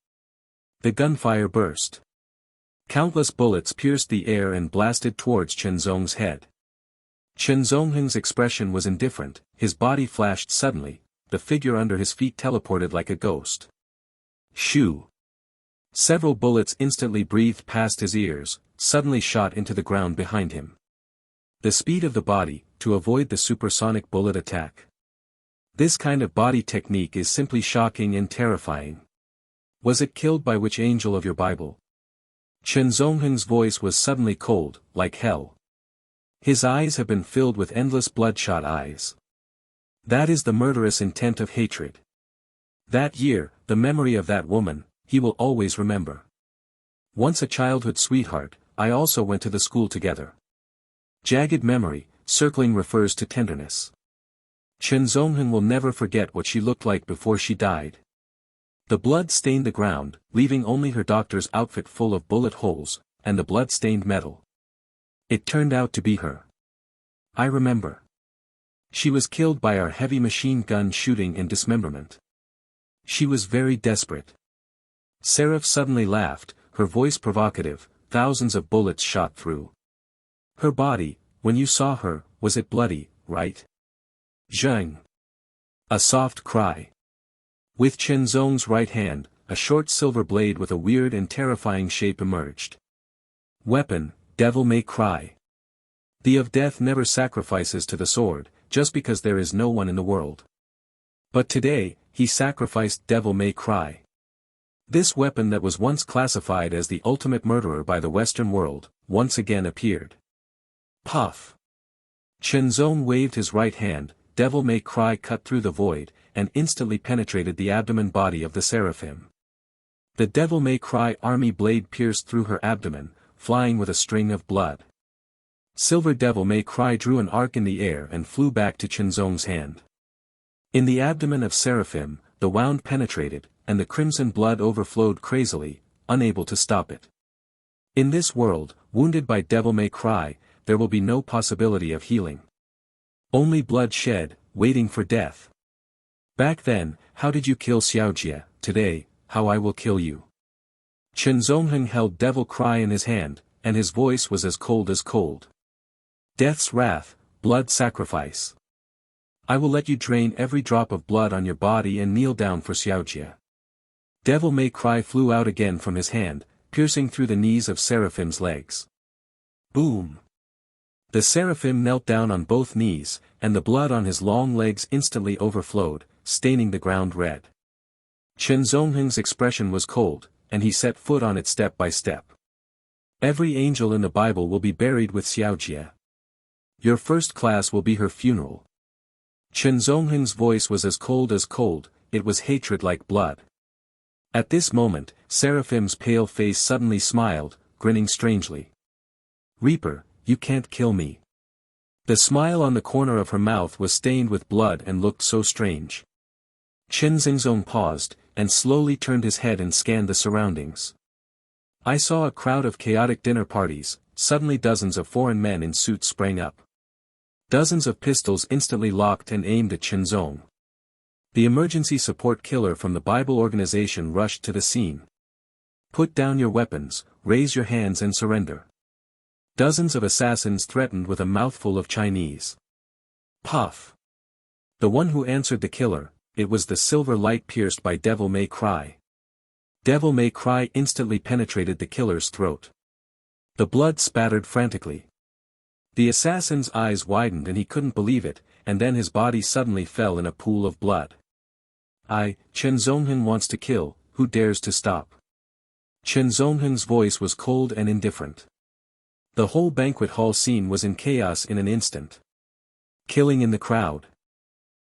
The gunfire burst. Countless bullets pierced the air and blasted towards Chen Zong's head. Chen Zongheng's expression was indifferent, his body flashed suddenly, the figure under his feet teleported like a ghost. Shoo! Several bullets instantly breathed past his ears, suddenly shot into the ground behind him. The speed of the body, to avoid the supersonic bullet attack. This kind of body technique is simply shocking and terrifying. Was it killed by which angel of your Bible? Chen Zongheng's voice was suddenly cold, like hell. His eyes have been filled with endless bloodshot eyes. That is the murderous intent of hatred. That year, the memory of that woman, he will always remember. Once a childhood sweetheart, I also went to the school together. Jagged memory, circling refers to tenderness. Chen Zongheng will never forget what she looked like before she died. The blood stained the ground, leaving only her doctor's outfit full of bullet holes, and the blood-stained metal. It turned out to be her. I remember. She was killed by our heavy machine gun shooting and dismemberment. She was very desperate. Seraph suddenly laughed, her voice provocative, thousands of bullets shot through. Her body, when you saw her, was it bloody, right? Zheng. A soft cry. With Chen Zong's right hand, a short silver blade with a weird and terrifying shape emerged. Weapon, Devil May Cry. The of Death never sacrifices to the sword, just because there is no one in the world. But today, he sacrificed Devil May Cry. This weapon that was once classified as the ultimate murderer by the Western world, once again appeared. Puff. Chenzong waved his right hand, Devil May Cry cut through the void, and instantly penetrated the abdomen body of the seraphim. The Devil May Cry army blade pierced through her abdomen, flying with a string of blood. Silver Devil May Cry drew an arc in the air and flew back to Chenzong's hand. In the abdomen of seraphim, the wound penetrated, and the crimson blood overflowed crazily, unable to stop it. In this world, wounded by Devil May Cry, there will be no possibility of healing. Only blood shed, waiting for death. Back then, how did you kill Xiaojie? Today, how I will kill you. Chen Zongheng held Devil Cry in his hand, and his voice was as cold as cold. Death's wrath, blood sacrifice. I will let you drain every drop of blood on your body and kneel down for Xiaojie. Devil May Cry flew out again from his hand, piercing through the knees of Seraphim's legs. Boom! The Seraphim knelt down on both knees, and the blood on his long legs instantly overflowed, staining the ground red. Chen Zongheng's expression was cold, and he set foot on it step by step. Every angel in the Bible will be buried with Xiaojie. Your first class will be her funeral. Chen Zongheng's voice was as cold, it was hatred like blood. At this moment, Seraphim's pale face suddenly smiled, grinning strangely. Reaper, you can't kill me. The smile on the corner of her mouth was stained with blood and looked so strange. Chen Xingzong paused, and slowly turned his head and scanned the surroundings. I saw a crowd of chaotic dinner parties. Suddenly dozens of foreign men in suits sprang up. Dozens of pistols instantly locked and aimed at Chenzong. The emergency support killer from the Bible organization rushed to the scene. Put down your weapons, raise your hands and surrender. Dozens of assassins threatened with a mouthful of Chinese. Puff. The one who answered the killer, it was the silver light pierced by Devil May Cry. Devil May Cry instantly penetrated the killer's throat. The blood spattered frantically. The assassin's eyes widened and he couldn't believe it, and then his body suddenly fell in a pool of blood. Chen Zongheng wants to kill, who dares to stop? Chen Zongheng's voice was cold and indifferent. The whole banquet hall scene was in chaos in an instant. Killing in the crowd.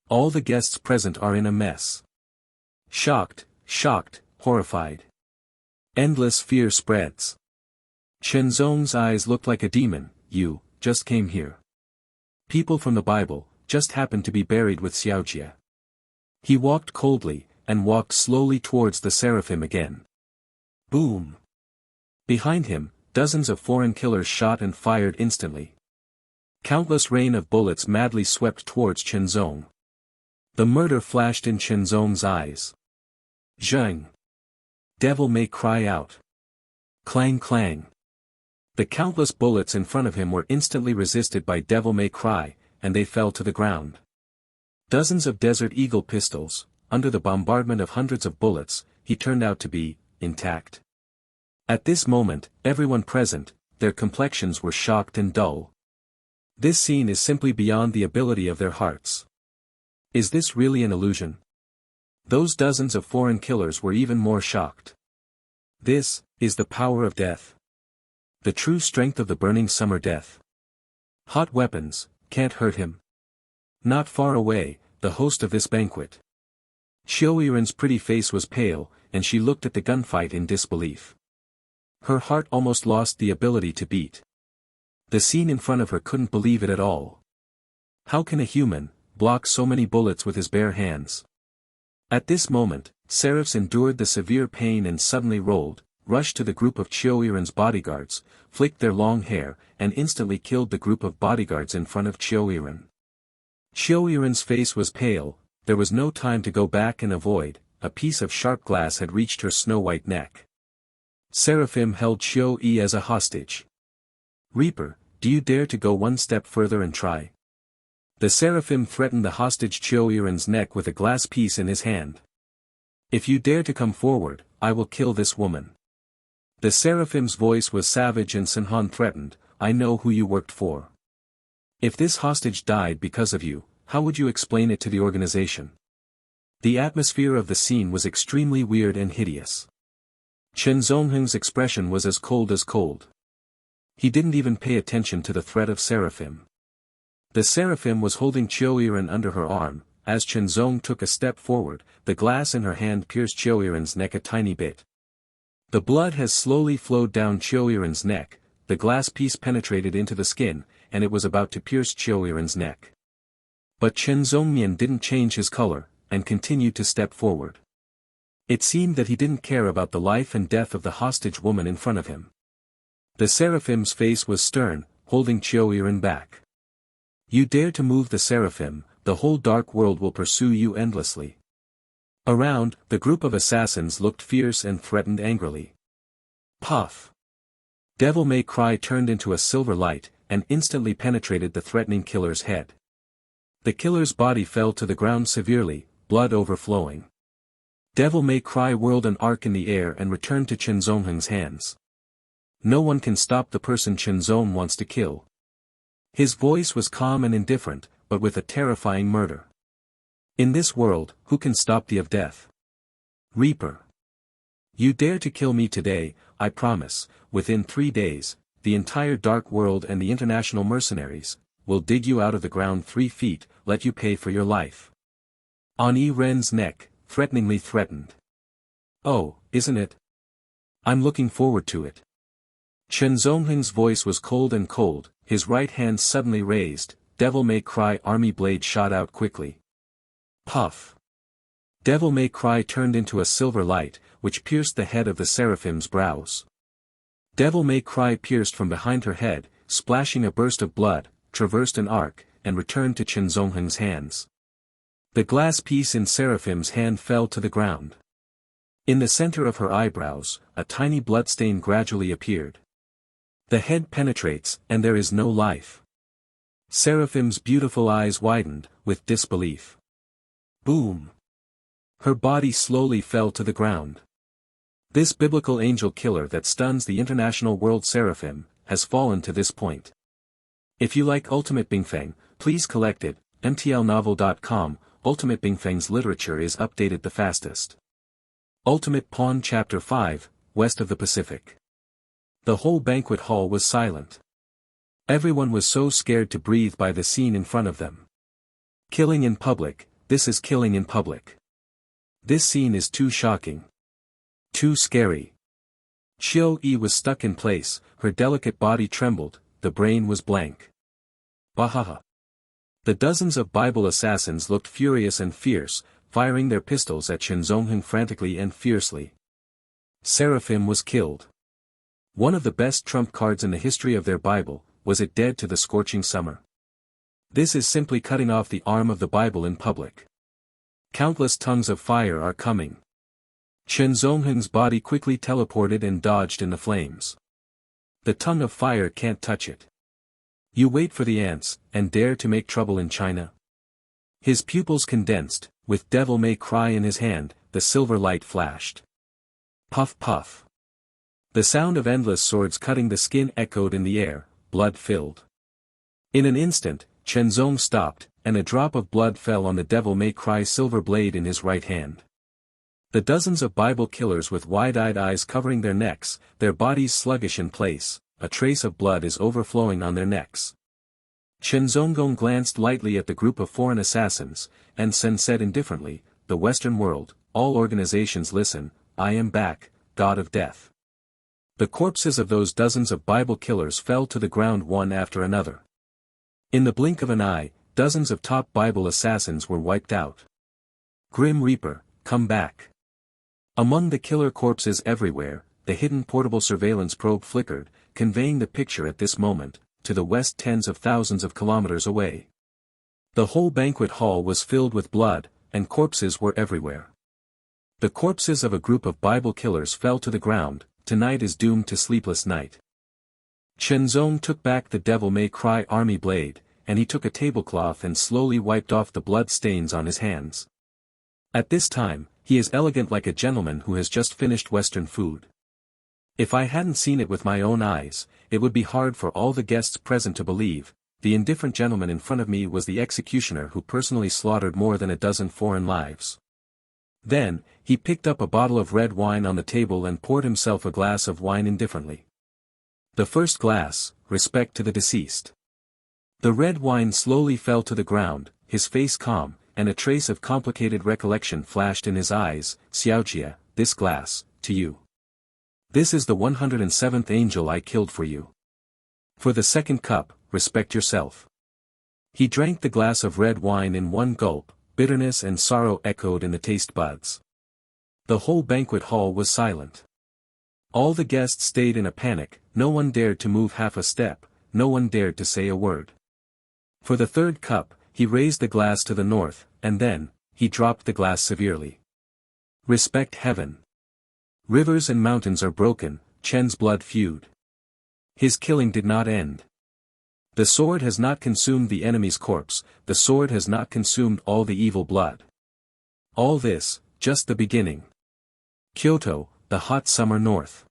All the guests present are in a mess. Shocked, horrified. Endless fear spreads. Chen Zong's eyes looked like a demon. You just came here. People from the Bible just happened to be buried with Xiaojie. He walked coldly, and walked slowly towards the seraphim again. Boom! Behind him, dozens of foreign killers shot and fired instantly. Countless rain of bullets madly swept towards Chen Zong. The murder flashed in Chen Zong's eyes. Zheng! Devil May Cry out. Clang clang. The countless bullets in front of him were instantly resisted by Devil May Cry, and they fell to the ground. Dozens of Desert Eagle pistols, under the bombardment of hundreds of bullets, he turned out to be intact. At this moment, everyone present, their complexions were shocked and dull. This scene is simply beyond the ability of their hearts. Is this really an illusion? Those dozens of foreign killers were even more shocked. This is the power of death. The true strength of the burning summer death. Hot weapons can't hurt him. Not far away, the host of this banquet. Xiao Yiren's pretty face was pale, and she looked at the gunfight in disbelief. Her heart almost lost the ability to beat. The scene in front of her couldn't believe it at all. How can a human block so many bullets with his bare hands? At this moment, seraphs endured the severe pain and suddenly rushed to the group of Xiao Yiren's bodyguards, flicked their long hair, and instantly killed the group of bodyguards in front of Xiao Yiren. Xiao Yiren's face was pale, there was no time to go back and avoid, a piece of sharp glass had reached her snow-white neck. Seraphim held Xiao Yi as a hostage. Reaper, do you dare to go one step further and try? The Seraphim threatened the hostage Xiao Yiren's neck with a glass piece in his hand. If you dare to come forward, I will kill this woman. The seraphim's voice was savage and Sinhan threatened, I know who you worked for. If this hostage died because of you, how would you explain it to the organization? The atmosphere of the scene was extremely weird and hideous. Chen Zongheng's expression was as cold as cold. He didn't even pay attention to the threat of Seraphim. The Seraphim was holding Qiuyiren under her arm. As Chen Zong took a step forward, the glass in her hand pierced Qiuyiren's neck a tiny bit. The blood has slowly flowed down Qiuyiren's neck, the glass piece penetrated into the skin, and it was about to pierce Qiuyiren's neck. But Chen Zongmian didn't change his color, and continued to step forward. It seemed that he didn't care about the life and death of the hostage woman in front of him. The Seraphim's face was stern, holding Qiuyiren back. You dare to move the Seraphim, the whole dark world will pursue you endlessly. Around, the group of assassins looked fierce and threatened angrily. Puff! Devil May Cry turned into a silver light, and instantly penetrated the threatening killer's head. The killer's body fell to the ground severely, blood overflowing. Devil May Cry whirled an arc in the air and returned to Chen Zongheng's hands. No one can stop the person Chen Zong wants to kill. His voice was calm and indifferent, but with a terrifying murder. In this world, who can stop the of death? Reaper. You dare to kill me today, I promise, within 3 days, the entire dark world and the international mercenaries, will dig you out of the ground 3 feet, let you pay for your life. On Yi Ren's neck, threateningly threatened. Oh, isn't it? I'm looking forward to it. Chen Zongheng's voice was cold and cold, his right hand suddenly raised, Devil May Cry army blade shot out quickly. Puff! Devil May Cry turned into a silver light, which pierced the head of the Seraphim's brows. Devil May Cry pierced from behind her head, splashing a burst of blood, traversed an arc, and returned to Chen Zongheng's hands. The glass piece in Seraphim's hand fell to the ground. In the center of her eyebrows, a tiny bloodstain gradually appeared. The head penetrates, and there is no life. Seraphim's beautiful eyes widened, with disbelief. Boom! Her body slowly fell to the ground. This biblical angel killer that stuns the international world Seraphim, has fallen to this point. If you like Ultimate Bingfeng, please collect it, mtlnovel.com. Ultimate Bingfeng's literature is updated the fastest. Ultimate Pawn Chapter 5, West of the Pacific. The whole banquet hall was silent. Everyone was so scared to breathe by the scene in front of them. Killing in public, this is killing in public. This scene is too shocking. Too scary. Qiu-yi was stuck in place, her delicate body trembled, the brain was blank. Bahaha. The dozens of Bible assassins looked furious and fierce, firing their pistols at Chen Zongheng frantically and fiercely. Seraphim was killed. One of the best trump cards in the history of their Bible, was it dead to the scorching summer? This is simply cutting off the arm of the Bible in public. Countless tongues of fire are coming. Chen Zongheng's body quickly teleported and dodged in the flames. The tongue of fire can't touch it. You wait for the ants, and dare to make trouble in China? His pupils condensed, with Devil May Cry in his hand, the silver light flashed. Puff puff. The sound of endless swords cutting the skin echoed in the air, blood-filled. In an instant, Chen Zong stopped, and a drop of blood fell on the Devil May Cry silver blade in his right hand. The dozens of Bible killers with wide-eyed eyes covering their necks, their bodies sluggish in place, a trace of blood is overflowing on their necks. Chen Zonggong glanced lightly at the group of foreign assassins, and Sen said indifferently, the Western world, all organizations listen, I am back, God of Death. The corpses of those dozens of Bible killers fell to the ground one after another. In the blink of an eye, dozens of top Bible assassins were wiped out. Grim Reaper, come back. Among the killer corpses everywhere, the hidden portable surveillance probe flickered, conveying the picture at this moment, to the west tens of thousands of kilometers away. The whole banquet hall was filled with blood, and corpses were everywhere. The corpses of a group of Bible killers fell to the ground, tonight is doomed to sleepless night. Chen Zong took back the Devil May Cry army blade, and he took a tablecloth and slowly wiped off the blood stains on his hands. At this time, He is elegant like a gentleman who has just finished Western food. If I hadn't seen it with my own eyes, it would be hard for all the guests present to believe. The indifferent gentleman in front of me was the executioner who personally slaughtered more than a dozen foreign lives. Then, he picked up a bottle of red wine on the table and poured himself a glass of wine indifferently. The first glass, respect to the deceased. The red wine slowly fell to the ground, his face calm, and a trace of complicated recollection flashed in his eyes. Xiaojia, this glass, to you. This is the 107th angel I killed for you. For the second cup, respect yourself. He drank the glass of red wine in one gulp, bitterness and sorrow echoed in the taste buds. The whole banquet hall was silent. All the guests stayed in a panic, no one dared to move half a step, no one dared to say a word. For the third cup, he raised the glass to the north, and then, he dropped the glass severely. Respect heaven. Rivers and mountains are broken, Chen's blood feud. His killing did not end. The sword has not consumed the enemy's corpse, the sword has not consumed all the evil blood. All this, just the beginning. Kyoto, the hot summer north.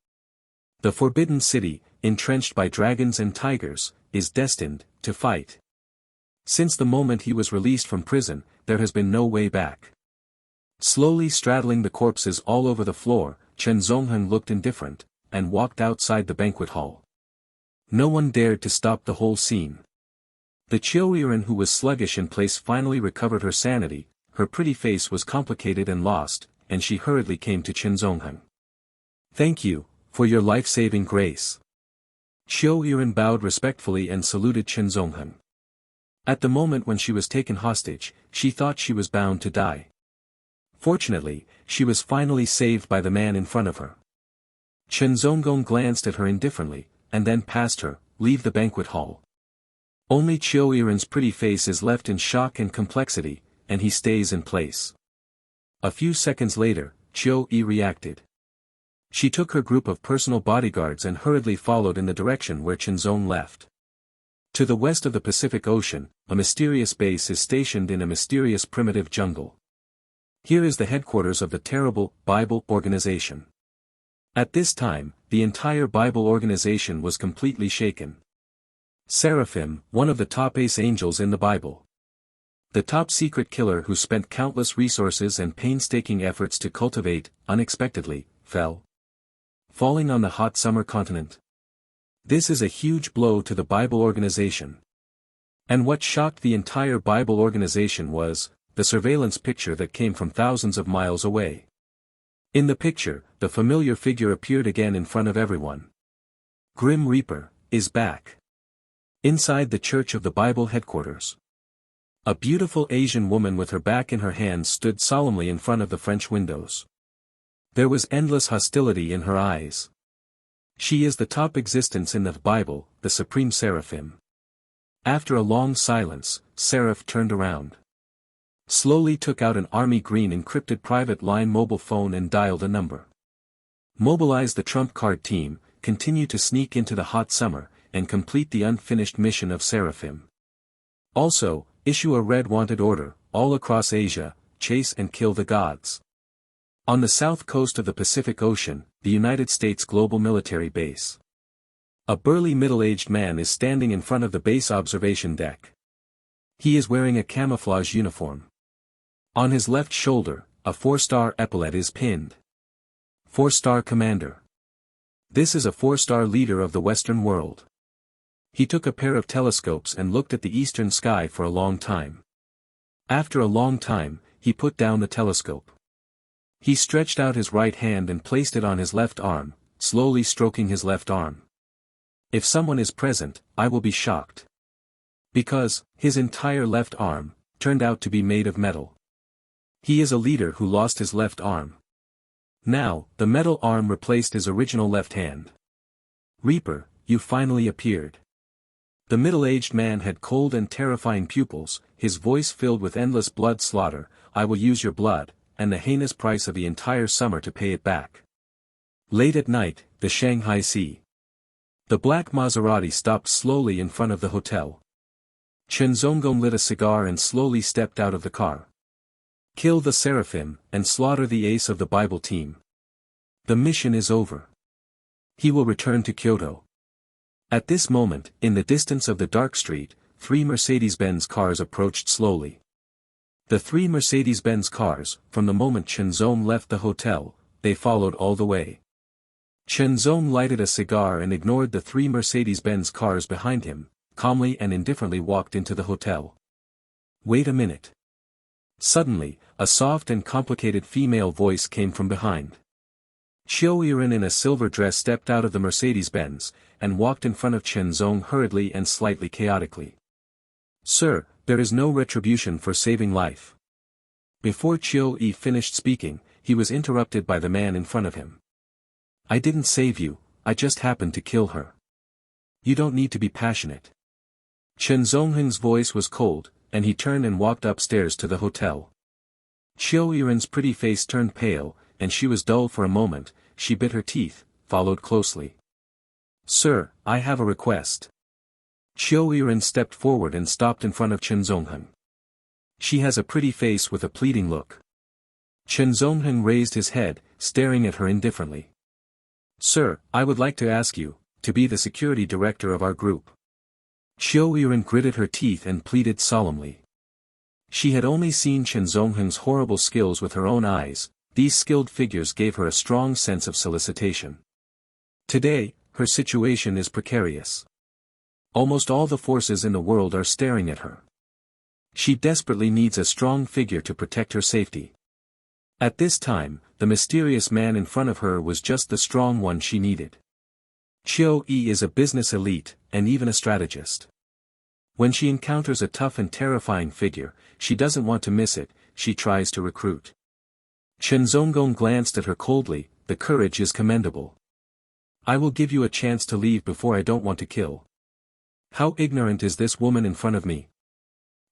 The forbidden city, entrenched by dragons and tigers, is destined to fight. Since the moment he was released from prison, there has been no way back. Slowly straddling the corpses all over the floor, Chen Zongheng looked indifferent, and walked outside the banquet hall. No one dared to stop the whole scene. The Qiuyiren who was sluggish in place finally recovered her sanity, her pretty face was complicated and lost, and she hurriedly came to Chen Zongheng. Thank you, for your life-saving grace. Qiuyiren bowed respectfully and saluted Chen Zongheng. At the moment when she was taken hostage, she thought she was bound to die. Fortunately, she was finally saved by the man in front of her. Chen Zonggong glanced at her indifferently, and then passed her, leave the banquet hall. Only Qiuyiren's pretty face is left in shock and complexity, and he stays in place. A few seconds later, Qiu-yi reacted. She took her group of personal bodyguards and hurriedly followed in the direction where Chenzong left. To the west of the Pacific Ocean, a mysterious base is stationed in a mysterious primitive jungle. Here is the headquarters of the terrible Bible organization. At this time, the entire Bible organization was completely shaken. Seraphim, one of the top ace angels in the Bible. The top secret killer who spent countless resources and painstaking efforts to cultivate, unexpectedly, fell. Falling on the hot summer continent. This is a huge blow to the Bible organization. And what shocked the entire Bible organization was, the surveillance picture that came from thousands of miles away. In the picture, the familiar figure appeared again in front of everyone. Grim Reaper is back. Inside the Church of the Bible headquarters. A beautiful Asian woman with her back in her hands stood solemnly in front of the French windows. There was endless hostility in her eyes. She is the top existence in the Bible, the Supreme Seraphim. After a long silence, Seraph turned around. Slowly took out an army green encrypted private line mobile phone and dialed a number. Mobilize the trump card team, continue to sneak into the hot summer, and complete the unfinished mission of Seraphim. Also, issue a red wanted order, all across Asia, chase and kill the gods. On the south coast of the Pacific Ocean, the United States Global Military Base. A burly middle-aged man is standing in front of the base observation deck. He is wearing a camouflage uniform. On his left shoulder, a 4-star epaulet is pinned. 4-star commander. This is a 4-star leader of the Western world. He took a pair of telescopes and looked at the eastern sky for a long time. After a long time, he put down the telescope. He stretched out his right hand and placed it on his left arm, slowly stroking his left arm. If someone is present, I will be shocked. Because, his entire left arm, turned out to be made of metal. He is a leader who lost his left arm. Now, the metal arm replaced his original left hand. Reaper, you finally appeared. The middle-aged man had cold and terrifying pupils, his voice filled with endless blood slaughter. I will use your blood, and the heinous price of the entire summer to pay it back. Late at night, the Shanghai Sea. The black Maserati stopped slowly in front of the hotel. Chen Zonggong lit a cigar and slowly stepped out of the car. Kill the Seraphim, and slaughter the ace of the Bible team. The mission is over. He will return to Kyoto. At this moment, in the distance of the dark street, 3 Mercedes-Benz cars approached slowly. The 3 Mercedes-Benz cars, from the moment Chenzong left the hotel, they followed all the way. Chenzong lighted a cigar and ignored the 3 Mercedes-Benz cars behind him, calmly and indifferently walked into the hotel. Wait a minute. Suddenly, a soft and complicated female voice came from behind. Chiu Yiren in a silver dress stepped out of the Mercedes-Benz, and walked in front of Chenzong hurriedly and slightly chaotically. Sir, there is no retribution for saving life. Before Chiu Yi finished speaking, he was interrupted by the man in front of him. I didn't save you, I just happened to kill her. You don't need to be passionate. Chen Zhongheng's voice was cold, and he turned and walked upstairs to the hotel. Chiu Yiren's pretty face turned pale, and she was dull for a moment. She bit her teeth, followed closely. Sir, I have a request. Chiu Yiren stepped forward and stopped in front of Chen Zhongheng. She has a pretty face with a pleading look. Chen Zhongheng raised his head, staring at her indifferently. Sir, I would like to ask you, to be the security director of our group. Chiu Yiren gritted her teeth and pleaded solemnly. She had only seen Chen Zhongheng's horrible skills with her own eyes. These skilled figures gave her a strong sense of solicitation. Today, her situation is precarious. Almost all the forces in the world are staring at her. She desperately needs a strong figure to protect her safety. At this time, the mysterious man in front of her was just the strong one she needed. Chiu Yi is a business elite, and even a strategist. When she encounters a tough and terrifying figure, she doesn't want to miss it. She tries to recruit. Chen Zhonggong glanced at her coldly. The courage is commendable. I will give you a chance to leave before I don't want to kill. How ignorant is this woman in front of me?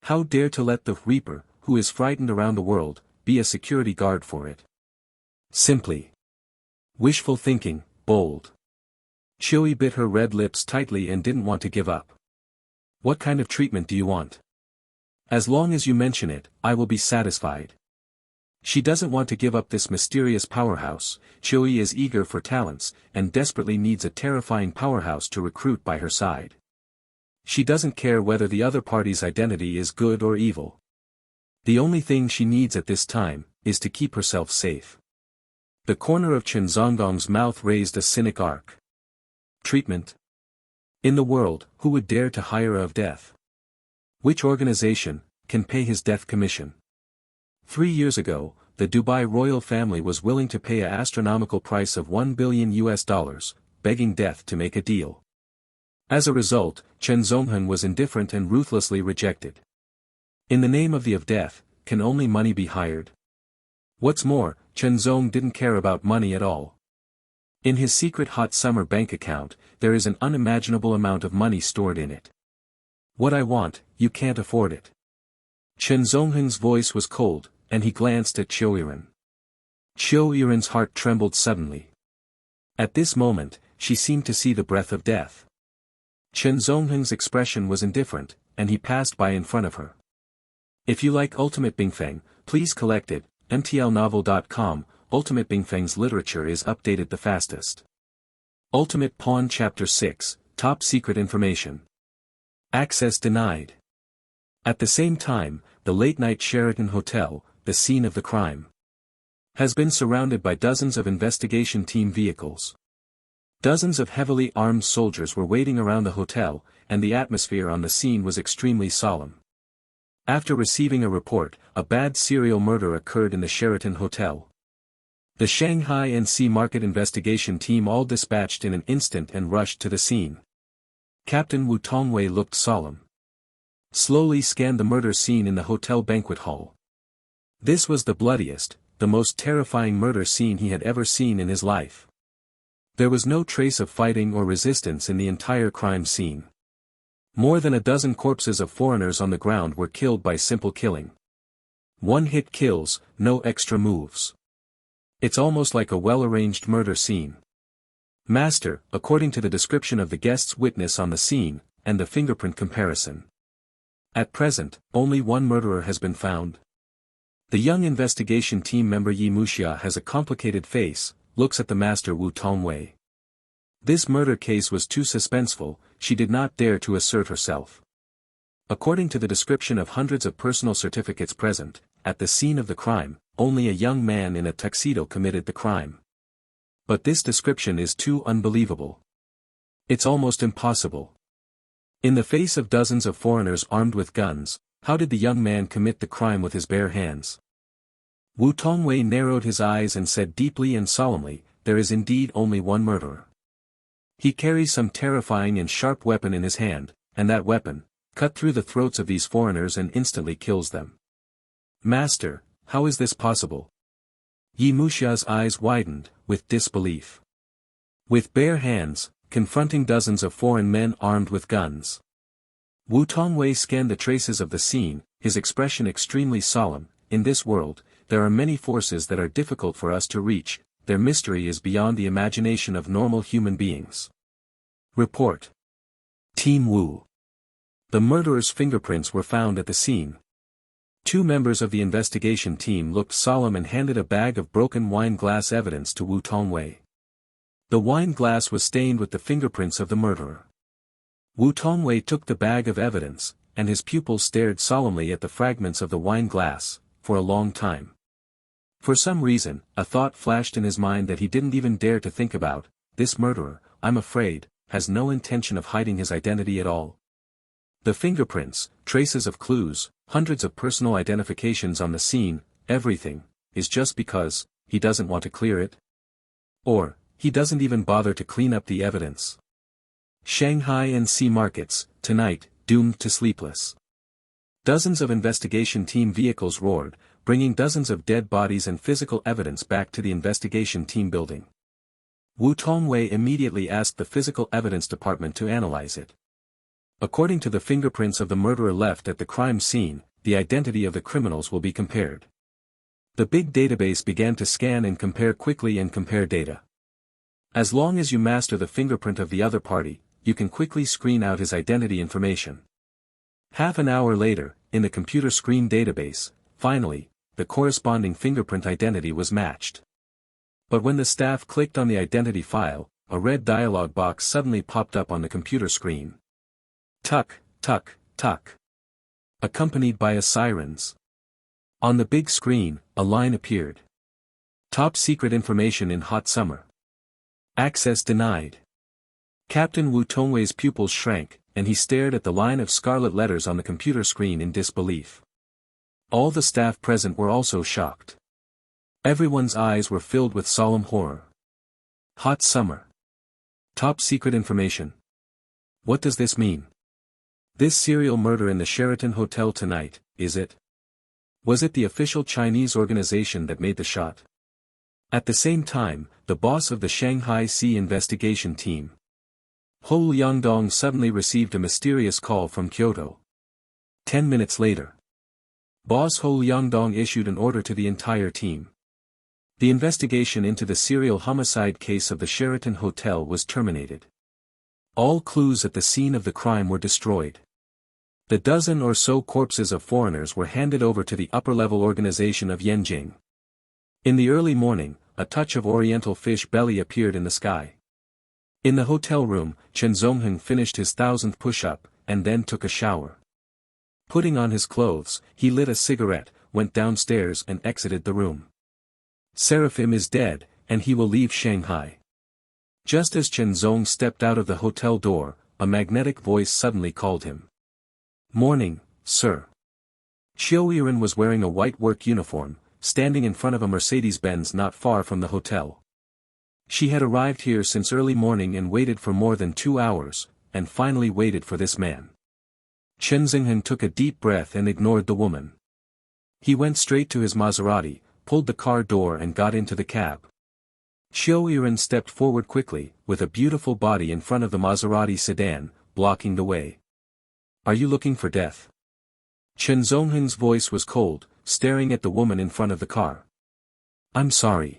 How dare to let the Reaper, who is frightened around the world, be a security guard for it? Simply wishful thinking, bold. Chiu Yi bit her red lips tightly and didn't want to give up. What kind of treatment do you want? As long as you mention it, I will be satisfied. She doesn't want to give up this mysterious powerhouse. Chiu Yi is eager for talents, and desperately needs a terrifying powerhouse to recruit by her side. She doesn't care whether the other party's identity is good or evil. The only thing she needs at this time, is to keep herself safe. The corner of Chen Zhonggong's mouth raised a cynic arc. Treatment? In the world, who would dare to hire of death? Which organization can pay his death commission? 3 years ago, the Dubai royal family was willing to pay an astronomical price of $1 billion, begging death to make a deal. As a result, Chen Zhongheng was indifferent and ruthlessly rejected. In the name of death, can only money be hired? What's more, Chen Zhong didn't care about money at all. In his secret hot summer bank account, there is an unimaginable amount of money stored in it. What I want, you can't afford it. Chen Zhongheng's voice was cold, and he glanced at Chiu Yiren. Chiu Yiren's heart trembled suddenly. At this moment, she seemed to see the breath of death. Chen Zhongheng's expression was indifferent, and he passed by in front of her. If you like Ultimate Bingfeng, please collect it. mtlnovel.com. Ultimate Bingfeng's literature is updated the fastest. Ultimate Pawn Chapter 6, Top Secret Information. Access denied. At the same time, the late-night Sheraton Hotel, the scene of the crime, has been surrounded by dozens of investigation team vehicles. Dozens of heavily armed soldiers were waiting around the hotel, and the atmosphere on the scene was extremely solemn. After receiving a report, a bad serial murder occurred in the Sheraton Hotel. The Shanghai NC Market investigation team all dispatched in an instant and rushed to the scene. Captain Wu Tongwei looked solemn. Slowly scanned the murder scene in the hotel banquet hall. This was the bloodiest, the most terrifying murder scene he had ever seen in his life. There was no trace of fighting or resistance in the entire crime scene. More than a dozen corpses of foreigners on the ground were killed by simple killing. One-hit kills, no extra moves. It's almost like a well-arranged murder scene. Master, according to the description of the guest's witness on the scene, and the fingerprint comparison. At present, only one murderer has been found. The young investigation team member Yi Muxia has a complicated face, looks at the master Wu Tongwei. This murder case was too suspenseful, she did not dare to assert herself. According to the description of hundreds of personal certificates present, at the scene of the crime, only a young man in a tuxedo committed the crime. But this description is too unbelievable. It's almost impossible. In the face of dozens of foreigners armed with guns, how did the young man commit the crime with his bare hands? Wu Tongwei narrowed his eyes and said deeply and solemnly, there is indeed only one murderer. He carries some terrifying and sharp weapon in his hand, and that weapon, cut through the throats of these foreigners and instantly kills them. Master, how is this possible? Yi Muxia's eyes widened, with disbelief. With bare hands, confronting dozens of foreign men armed with guns. Wu Tongwei scanned the traces of the scene, his expression extremely solemn. In this world, there are many forces that are difficult for us to reach, their mystery is beyond the imagination of normal human beings. Report. Team Wu. The murderer's fingerprints were found at the scene. 2 members of the investigation team looked solemn and handed a bag of broken wine glass evidence to Wu Tongwei. The wine glass was stained with the fingerprints of the murderer. Wu Tongwei took the bag of evidence, and his pupils stared solemnly at the fragments of the wine glass, for a long time. For some reason, a thought flashed in his mind that he didn't even dare to think about. This murderer, I'm afraid, has no intention of hiding his identity at all. The fingerprints, traces of clues, hundreds of personal identifications on the scene, everything, is just because he doesn't want to clear it. Or, he doesn't even bother to clean up the evidence. Shanghai and sea markets, tonight, doomed to sleepless. Dozens of investigation team vehicles roared, bringing dozens of dead bodies and physical evidence back to the investigation team building. Wu Tongwei immediately asked the physical evidence department to analyze it. According to the fingerprints of the murderer left at the crime scene, the identity of the criminals will be compared. The big database began to scan and compare quickly and compare data. As long as you master the fingerprint of the other party, you can quickly screen out his identity information. Half an hour later, in the computer screen database, finally, the corresponding fingerprint identity was matched. But when the staff clicked on the identity file, a red dialog box suddenly popped up on the computer screen. Tuck, tuck, tuck. Accompanied by a sirens. On the big screen, a line appeared. Top secret information in hot summer. Access denied. Captain Wu Tongwei's pupils shrank, and he stared at the line of scarlet letters on the computer screen in disbelief. All the staff present were also shocked. Everyone's eyes were filled with solemn horror. Hot summer. Top secret information. What does this mean? This serial murder in the Sheraton Hotel tonight, is it? Was it the official Chinese organization that made the shot? At the same time, the boss of the Shanghai Sea investigation team, Ho Liangdong, suddenly received a mysterious call from Kyoto. 10 minutes later, Boss Ho Liangdong issued an order to the entire team. The investigation into the serial homicide case of the Sheraton Hotel was terminated. All clues at the scene of the crime were destroyed. The dozen or so corpses of foreigners were handed over to the upper-level organization of Yanjing. In the early morning, a touch of oriental fish belly appeared in the sky. In the hotel room, Chen Zongheng finished his 1000th push-up, and then took a shower. Putting on his clothes, he lit a cigarette, went downstairs and exited the room. Seraphim is dead, and he will leave Shanghai. Just as Chen Zong stepped out of the hotel door, a magnetic voice suddenly called him. Morning, sir. Xiao Yiren was wearing a white work uniform, standing in front of a Mercedes-Benz not far from the hotel. She had arrived here since early morning and waited for more than 2 hours, and finally waited for this man. Chen Zinghen took a deep breath and ignored the woman. He went straight to his Maserati, pulled the car door and got into the cab. Xiao Yiren stepped forward quickly, with a beautiful body in front of the Maserati sedan, blocking the way. Are you looking for death? Chen Zonghen's voice was cold, staring at the woman in front of the car. I'm sorry.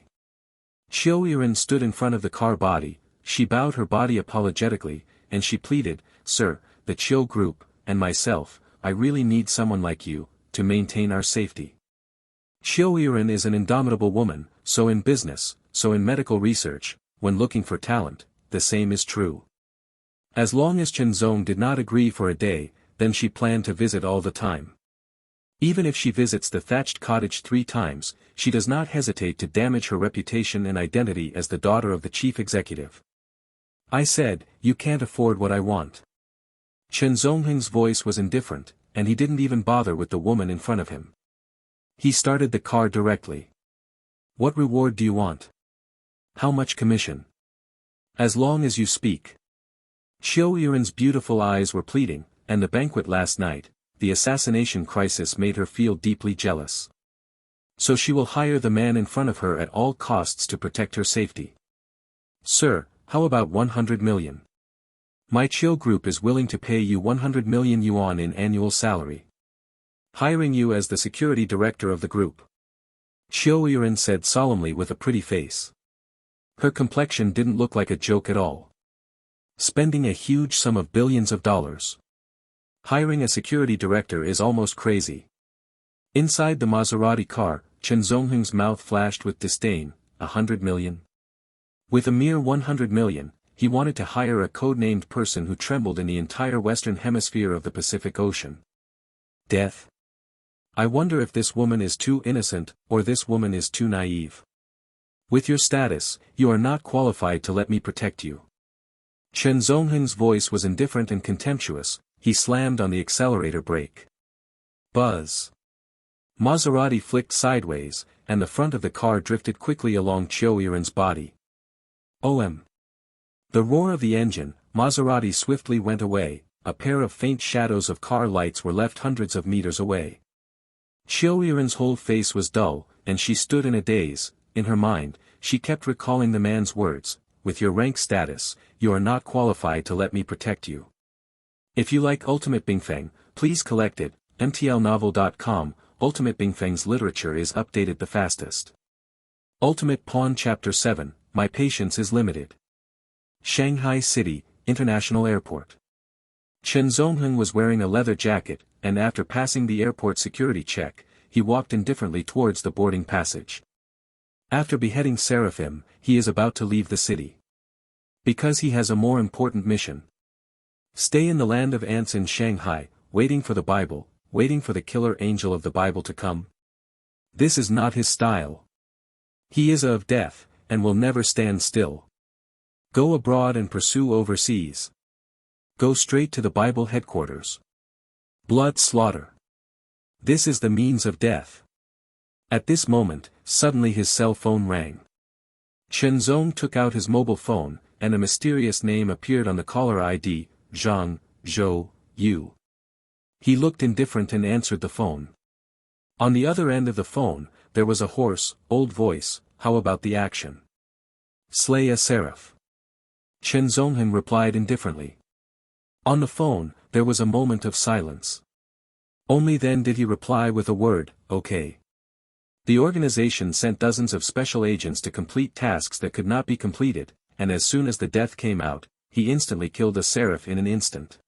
Xiao Yiren stood in front of the car body, she bowed her body apologetically, and she pleaded, Sir, the Chiu group, and myself, I really need someone like you, to maintain our safety. Xiaoyuan is an indomitable woman, so in business, so in medical research, when looking for talent, the same is true. As long as Chen Zong did not agree for a day, then she planned to visit all the time. Even if she visits the thatched cottage 3 times, she does not hesitate to damage her reputation and identity as the daughter of the chief executive. I said, you can't afford what I want. Chen Zongheng's voice was indifferent, and he didn't even bother with the woman in front of him. He started the car directly. What reward do you want? How much commission? As long as you speak. Xiaoyuan's beautiful eyes were pleading, and the banquet last night, the assassination crisis made her feel deeply jealous. So she will hire the man in front of her at all costs to protect her safety. Sir, how about 100 million? My Chiu group is willing to pay you 100 million yuan in annual salary. Hiring you as the security director of the group. Xiaoyuan said solemnly with a pretty face. Her complexion didn't look like a joke at all. Spending a huge sum of billions of dollars. Hiring a security director is almost crazy. Inside the Maserati car, Chen Zongheng's mouth flashed with disdain. 100 million? With a mere 100 million, he wanted to hire a code-named person who trembled in the entire western hemisphere of the Pacific Ocean. Death? I wonder if this woman is too innocent, or this woman is too naive. With your status, you are not qualified to let me protect you. Chen Zongheng's voice was indifferent and contemptuous. He slammed on the accelerator brake. Buzz. Maserati flicked sideways, and the front of the car drifted quickly along Xiaoyuan's body. OM. The roar of the engine, Maserati swiftly went away, a pair of faint shadows of car lights were left hundreds of meters away. Xiaoyuan's whole face was dull, and she stood in a daze. In her mind, she kept recalling the man's words, with your rank status, you are not qualified to let me protect you. If you like Ultimate Bingfeng, please collect it. mtlnovel.com. Ultimate Bingfeng's literature is updated the fastest. Ultimate Pawn Chapter 7, My Patience is Limited. Shanghai City, International Airport. Chen Zongheng was wearing a leather jacket, and after passing the airport security check, he walked indifferently towards the boarding passage. After beheading Seraphim, he is about to leave the city. Because he has a more important mission. Stay in the land of ants in Shanghai, waiting for the Bible, waiting for the killer angel of the Bible to come. This is not his style. He is of death, and will never stand still. Go abroad and pursue overseas. Go straight to the Bible headquarters. Blood slaughter. This is the means of death. At this moment, suddenly his cell phone rang. Chen Zong took out his mobile phone, and a mysterious name appeared on the caller ID, Zhang, Zhou, Yu. He looked indifferent and answered the phone. On the other end of the phone, there was a hoarse, old voice. How about the action? Slay a seraph. Chen Zongheng replied indifferently. On the phone, there was a moment of silence. Only then did he reply with a word, okay. The organization sent dozens of special agents to complete tasks that could not be completed, and as soon as the death came out, he instantly killed a seraph in an instant.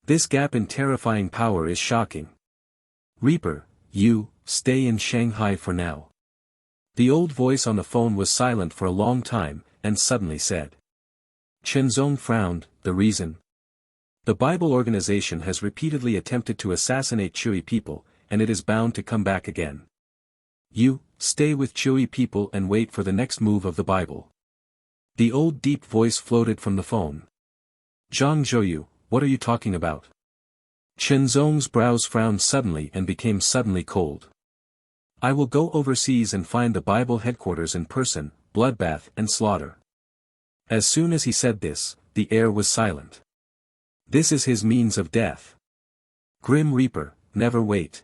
This gap in terrifying power is shocking. Reaper, you, stay in Shanghai for now. The old voice on the phone was silent for a long time, and suddenly said. Chen Zong frowned. The reason? The Bible organization has repeatedly attempted to assassinate Chui people, and it is bound to come back again. You, stay with Chui people and wait for the next move of the Bible. The old deep voice floated from the phone. Zhang Zhouyu, what are you talking about? Chen Zong's brows frowned suddenly and became suddenly cold. I will go overseas and find the Bible headquarters in person, bloodbath and slaughter. As soon as he said this, the air was silent. This is his means of death. Grim Reaper, never wait.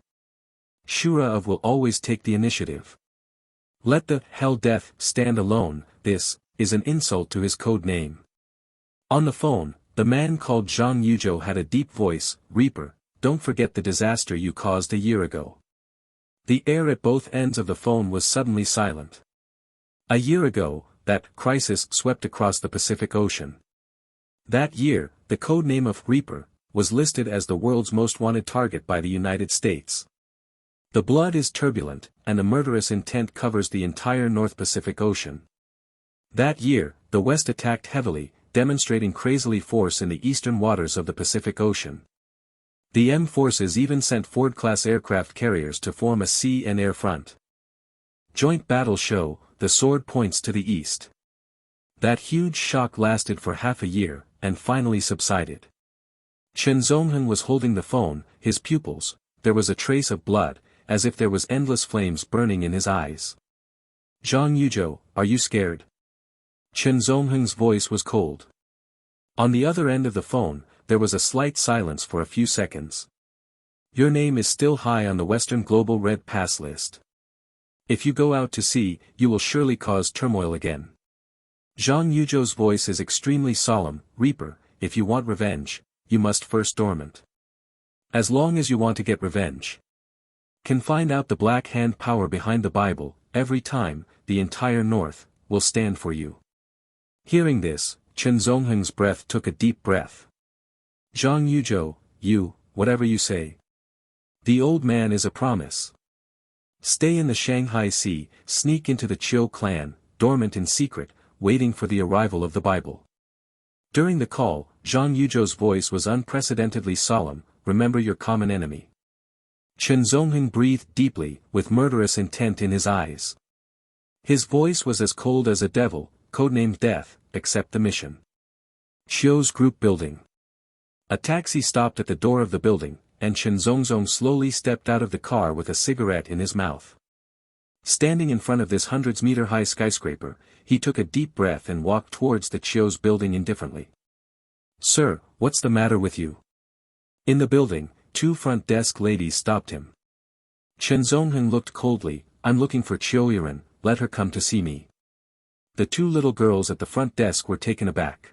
Shura of will always take the initiative. Let the hell death stand alone. This is an insult to his code name. On the phone, the man called Zhang Yuzhou had a deep voice. Reaper, don't forget the disaster you caused a year ago. The air at both ends of the phone was suddenly silent. A year ago, that crisis swept across the Pacific Ocean. That year, the code name of Reaper was listed as the world's most wanted target by the United States. The blood is turbulent, and a murderous intent covers the entire North Pacific Ocean. That year, the West attacked heavily, demonstrating crazily force in the eastern waters of the Pacific Ocean. The M forces even sent Ford-class aircraft carriers to form a sea and air front. Joint battle show, the sword points to the east. That huge shock lasted for half a year, and finally subsided. Chen Zhongheng was holding the phone, his pupils, there was a trace of blood, as if there was endless flames burning in his eyes. Zhang Yuzhou, are you scared? Chen Zhongheng's voice was cold. On the other end of the phone, there was a slight silence for a few seconds. Your name is still high on the Western Global Red Pass list. If you go out to sea, you will surely cause turmoil again. Zhang Yuzhou's voice is extremely solemn. Reaper, if you want revenge, you must first dormant. As long as you want to get revenge, can find out the black hand power behind the Bible, every time, the entire North, will stand for you. Hearing this, Chen Zhongheng's breath took a deep breath. Zhang Yuzhou, you, whatever you say. The old man is a promise. Stay in the Shanghai Sea, sneak into the Chiu clan, dormant in secret, waiting for the arrival of the Bible. During the call, Zhang Yuzhou's voice was unprecedentedly solemn, remember your common enemy. Chen Zhongheng breathed deeply, with murderous intent in his eyes. His voice was as cold as a devil, codenamed Death, accept the mission. Chiu's group building. A taxi stopped at the door of the building, and Chen Zhongzong slowly stepped out of the car with a cigarette in his mouth. Standing in front of this hundreds-meter-high skyscraper, he took a deep breath and walked towards the Chiu's building indifferently. Sir, what's the matter with you? In the building, two front desk ladies stopped him. Chen Zhongheng looked coldly, I'm looking for Chiu Yiren, let her come to see me. The two little girls at the front desk were taken aback.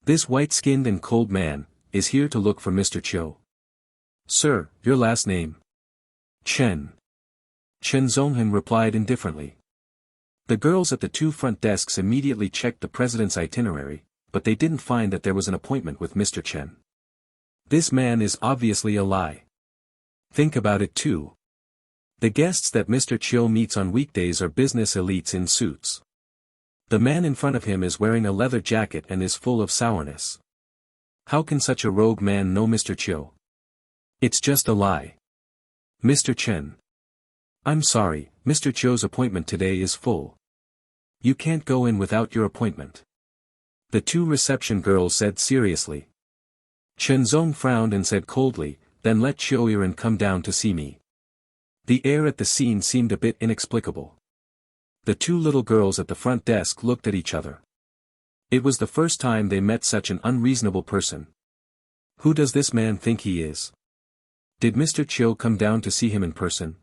This white-skinned and cold man is here to look for Mr. Chiu. Sir, your last name? Chen. Chen Zhongheng replied indifferently. The girls at the two front desks immediately checked the president's itinerary, but they didn't find that there was an appointment with Mr. Chen. This man is obviously a lie. Think about it too. The guests that Mr. Chiu meets on weekdays are business elites in suits. The man in front of him is wearing a leather jacket and is full of sourness. How can such a rogue man know Mr. Chiu? It's just a lie. Mr. Chen. I'm sorry, Mr. Chiu's appointment today is full. You can't go in without your appointment. The two reception girls said seriously. Chen Zong frowned and said coldly, then let Chiu Yiren come down to see me. The air at the scene seemed a bit inexplicable. The two little girls at the front desk looked at each other. It was the first time they met such an unreasonable person. Who does this man think he is? Did Mr. Chiu come down to see him in person?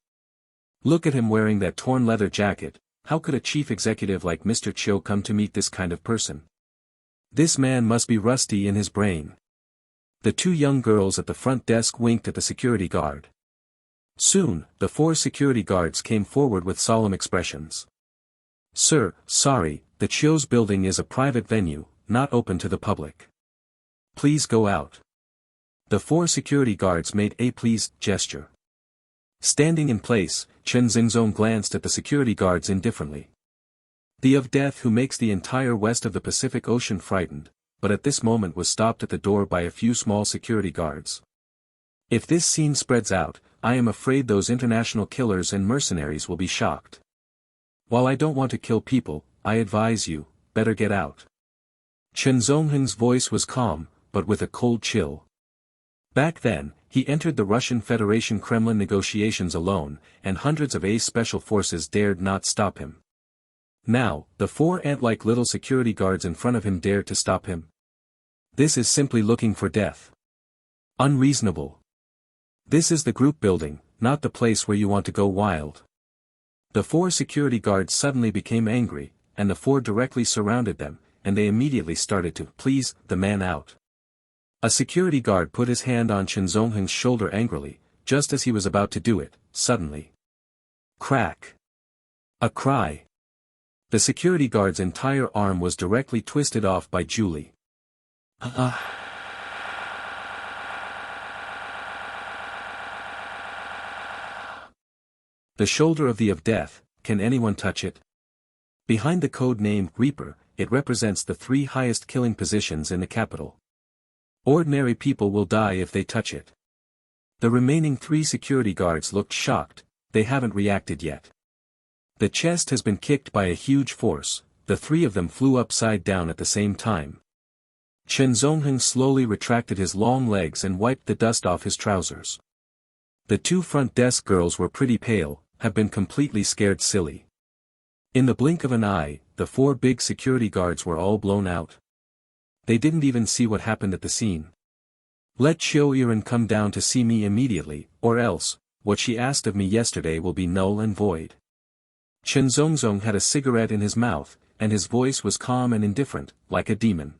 Look at him wearing that torn leather jacket, how could a chief executive like Mr. Chiu come to meet this kind of person? This man must be rusty in his brain. The two young girls at the front desk winked at the security guard. Soon, the four security guards came forward with solemn expressions. Sir, sorry, the Chiu's building is a private venue, not open to the public. Please go out. The four security guards made a please gesture. Standing in place, Chen Xingzong glanced at the security guards indifferently. The of death who makes the entire west of the Pacific Ocean frightened, but at this moment was stopped at the door by a few small security guards. If this scene spreads out, I am afraid those international killers and mercenaries will be shocked. While I don't want to kill people, I advise you, better get out. Chen Zhongheng's voice was calm, but with a cold chill. Back then, he entered the Russian Federation Kremlin negotiations alone, and hundreds of ace special forces dared not stop him. Now, the four ant-like little security guards in front of him dare to stop him. This is simply looking for death. Unreasonable. This is the group building, not the place where you want to go wild. The four security guards suddenly became angry, and the four directly surrounded them, and they immediately started to please the man out. A security guard put his hand on Chen Zhongheng's shoulder angrily, just as he was about to do it, suddenly. Crack. A cry. The security guard's entire arm was directly twisted off by Julie. The shoulder of death, can anyone touch it? Behind the code name Reaper, it represents the 3 highest killing positions in the capital. Ordinary people will die if they touch it. The remaining 3 security guards looked shocked, they haven't reacted yet. The chest has been kicked by a huge force, the 3 of them flew upside down at the same time. Chen Zongheng slowly retracted his long legs and wiped the dust off his trousers. The 2 front desk girls were pretty pale, have been completely scared silly. In the blink of an eye, the 4 big security guards were all blown out. They didn't even see what happened at the scene. Let Qiu Yiren come down to see me immediately, or else, what she asked of me yesterday will be null and void. Chen Zongzong had a cigarette in his mouth, and his voice was calm and indifferent, like a demon.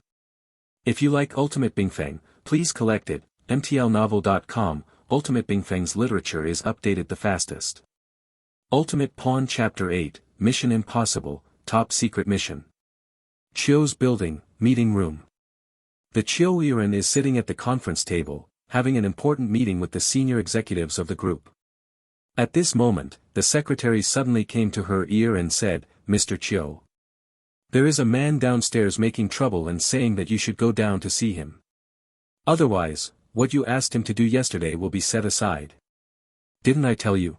If you like Ultimate Bingfeng, please collect it, mtlnovel.com. Ultimate Bingfeng's literature is updated the fastest. Ultimate Pawn Chapter 8, Mission Impossible, Top Secret Mission. Qiu's building, meeting room. The Qiu Yiren is sitting at the conference table, having an important meeting with the senior executives of the group. At this moment, the secretary suddenly came to her ear and said, Mr. Qiu. There is a man downstairs making trouble and saying that you should go down to see him. Otherwise, what you asked him to do yesterday will be set aside. Didn't I tell you?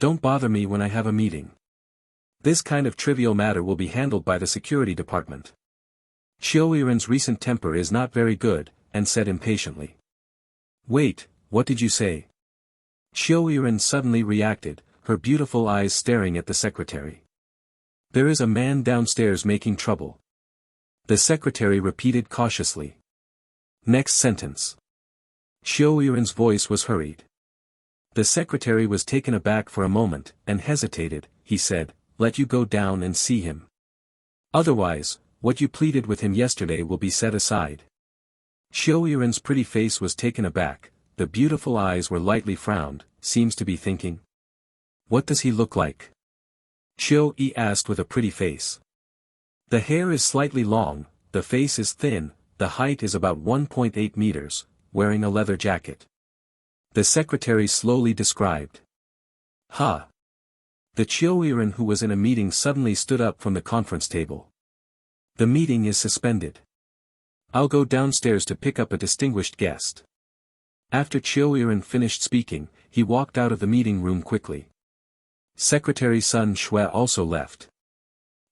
Don't bother me when I have a meeting. This kind of trivial matter will be handled by the security department. Qiu Yiren's recent temper is not very good, and said impatiently. Wait, what did you say? Qiu Yiren suddenly reacted, her beautiful eyes staring at the secretary. There is a man downstairs making trouble. The secretary repeated cautiously. Next sentence. Qiu Yiren's voice was hurried. The secretary was taken aback for a moment, and hesitated. He said, let you go down and see him. Otherwise, what you pleaded with him yesterday will be set aside. Qiu Yiren's pretty face was taken aback, the beautiful eyes were lightly frowned, seems to be thinking. What does he look like? Qiu Yi asked with a pretty face. The hair is slightly long, the face is thin, the height is about 1.8 meters, wearing a leather jacket. The secretary slowly described. Ha! The Qiu Yiren who was in a meeting suddenly stood up from the conference table. The meeting is suspended. I'll go downstairs to pick up a distinguished guest. After Qiu Yiren finished speaking, he walked out of the meeting room quickly. Secretary Sun Shui also left.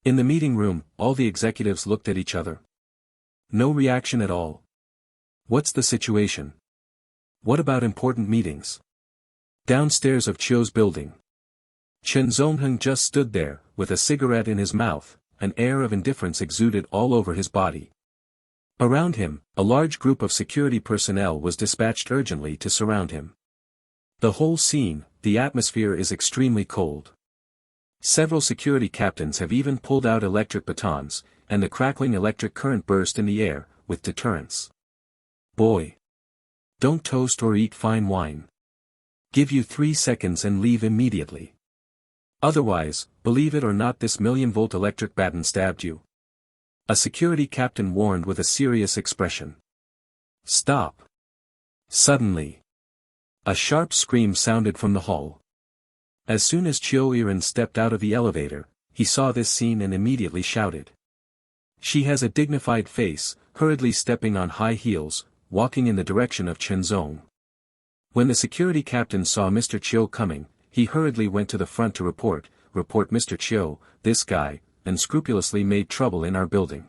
In the meeting room, all the executives looked at each other. No reaction at all. What's the situation? What about important meetings? Downstairs of Qiu's building. Chen Zongheng just stood there, with a cigarette in his mouth, an air of indifference exuded all over his body. Around him, a large group of security personnel was dispatched urgently to surround him. The whole scene, the atmosphere is extremely cold. Several security captains have even pulled out electric batons, and the crackling electric current burst in the air, with deterrence. Boy! Don't toast or eat fine wine. Give you 3 seconds and leave immediately. Otherwise, believe it or not, this 1,000,000-volt electric baton stabbed you. A security captain warned with a serious expression. Stop. Suddenly. A sharp scream sounded from the hall. As soon as Qiu Yiren stepped out of the elevator, he saw this scene and immediately shouted. She has a dignified face, hurriedly stepping on high heels, walking in the direction of Chenzong. When the security captain saw Mr. Qiu coming, he hurriedly went to the front to report Mr. Qiu, this guy, unscrupulously made trouble in our building.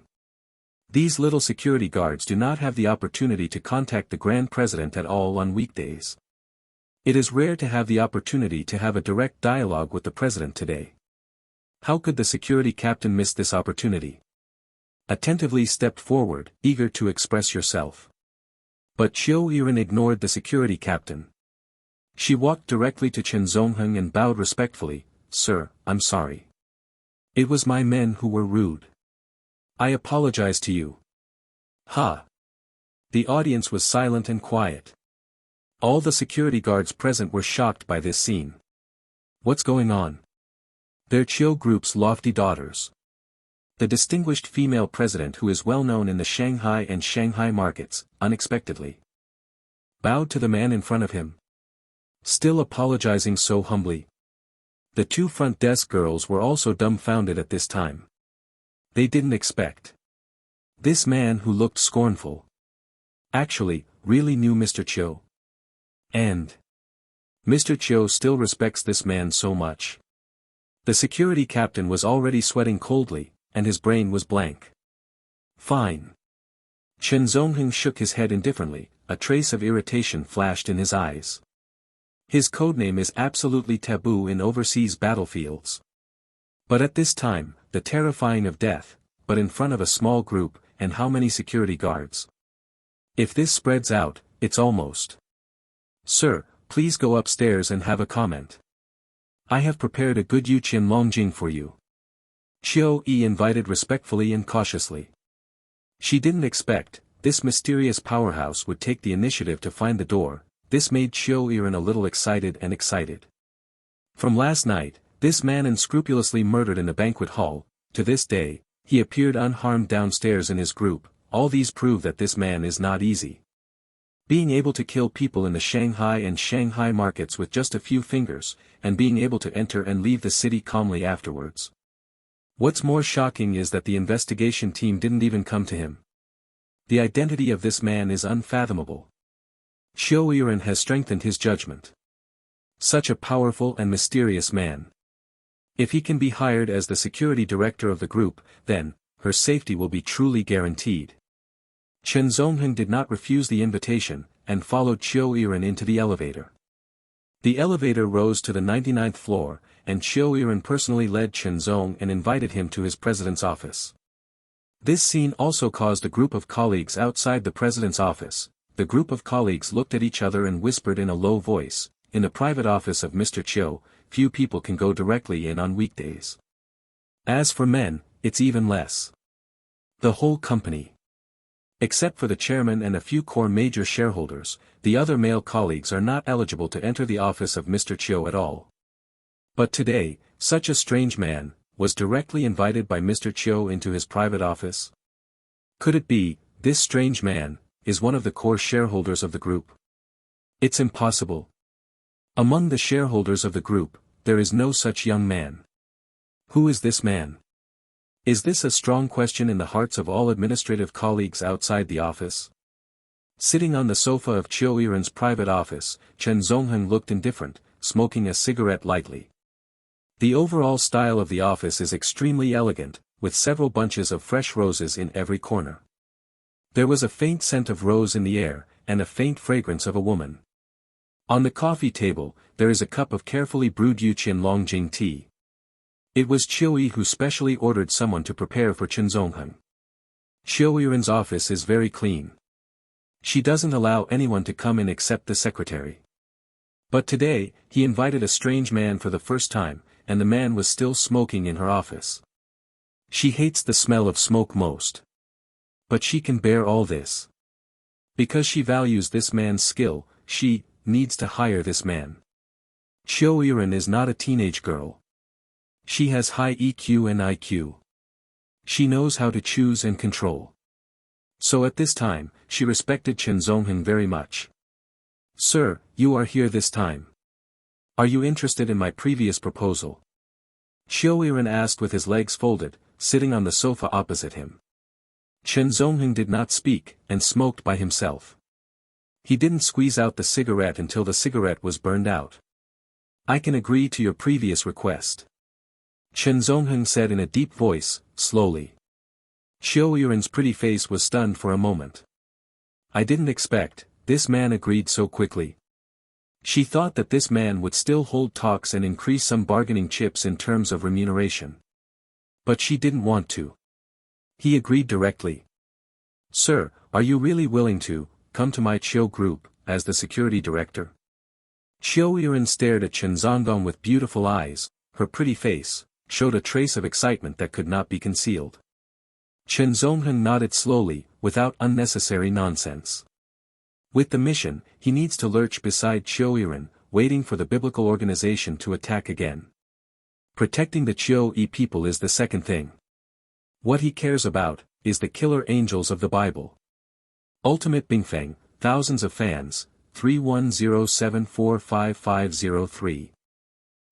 These little security guards do not have the opportunity to contact the Grand President at all on weekdays. It is rare to have the opportunity to have a direct dialogue with the President today. How could the security captain miss this opportunity? Attentively stepped forward, eager to express yourself. But Qiu Yiren ignored the security captain. She walked directly to Chen Zongheng and bowed respectfully, Sir, I'm sorry. It was my men who were rude. I apologize to you. Ha! The audience was silent and quiet. All the security guards present were shocked by this scene. What's going on? They're Qiu Group's lofty daughters. The distinguished female president who is well known in the Shanghai and Shanghai markets, unexpectedly bowed to the man in front of him. Still apologizing so humbly. The two front desk girls were also dumbfounded at this time. They didn't expect this man who looked scornful actually really knew Mr. Chiu. And Mr. Chiu still respects this man so much. The security captain was already sweating coldly, and his brain was blank. Fine. Chen Zongheng shook his head indifferently, a trace of irritation flashed in his eyes. His codename is absolutely taboo in overseas battlefields. But at this time, the terrifying of death, but in front of a small group, and how many security guards? If this spreads out, it's almost. Sir, please go upstairs and have a comment. I have prepared a good Yuqian Longjing for you. Chiu Yi invited respectfully and cautiously. She didn't expect this mysterious powerhouse would take the initiative to find the door. This made Chiu Yiren a little excited. From last night, this man unscrupulously murdered in a banquet hall. To this day, he appeared unharmed downstairs in his group. All these prove that this man is not easy. Being able to kill people in the Shanghai markets with just a few fingers, and being able to enter and leave the city calmly afterwards. What's more shocking is that the investigation team didn't even come to him. The identity of this man is unfathomable. Chiu Yiren has strengthened his judgment. Such a powerful and mysterious man. If he can be hired as the security director of the group, then, her safety will be truly guaranteed. Chen Zongheng did not refuse the invitation, and followed Chiu Yiren into the elevator. The elevator rose to the 99th floor, and Chiu Yiren personally led Chen Zong and invited him to his president's office. This scene also caused a group of colleagues outside the president's office. The group of colleagues looked at each other and whispered in a low voice, "In the private office of Mr. Chiu, few people can go directly in on weekdays. As for men, it's even less. The whole company. Except for the chairman and a few core major shareholders, the other male colleagues are not eligible to enter the office of Mr. Chiu at all." But today, such a strange man, was directly invited by Mr. Chiu into his private office? Could it be, this strange man, is one of the core shareholders of the group? It's impossible. Among the shareholders of the group, there is no such young man. Who is this man? Is this a strong question in the hearts of all administrative colleagues outside the office? Sitting on the sofa of Chiu Yiren's private office, Chen Zongheng looked indifferent, smoking a cigarette lightly. The overall style of the office is extremely elegant, with several bunches of fresh roses in every corner. There was a faint scent of rose in the air, and a faint fragrance of a woman. On the coffee table, there is a cup of carefully brewed Yuqian Longjing tea. It was Chiu Yi who specially ordered someone to prepare for Chen Zongheng. Chiu Yiren's office is very clean. She doesn't allow anyone to come in except the secretary. But today, he invited a strange man for the first time, and the man was still smoking in her office. She hates the smell of smoke most. But she can bear all this. Because she values this man's skill, she needs to hire this man. Chiu Yiren is not a teenage girl. She has high EQ and IQ. She knows how to choose and control. So at this time, she respected Chen Zongheng very much. "Sir, you are here this time. Are you interested in my previous proposal?" Chiu Yiren asked with his legs folded, sitting on the sofa opposite him. Chen Zongheng did not speak, and smoked by himself. He didn't squeeze out the cigarette until the cigarette was burned out. "I can agree to your previous request," Chen Zongheng said in a deep voice, slowly. Chiu Yiren's pretty face was stunned for a moment. "I didn't expect, this man agreed so quickly." She thought that this man would still hold talks and increase some bargaining chips in terms of remuneration. But she didn't want to. He agreed directly. "Sir, are you really willing to come to my Chiu group, as the security director?" Chiu Yiren stared at Chen Zongheng with beautiful eyes. Her pretty face showed a trace of excitement that could not be concealed. Chen Zongheng nodded slowly, without unnecessary nonsense. With the mission, he needs to lurch beside Chiu Yiren, waiting for the biblical organization to attack again. Protecting the Chiu Yi people is the second thing. What he cares about, is the killer angels of the Bible. Ultimate Bingfeng, thousands of fans, 3107455503.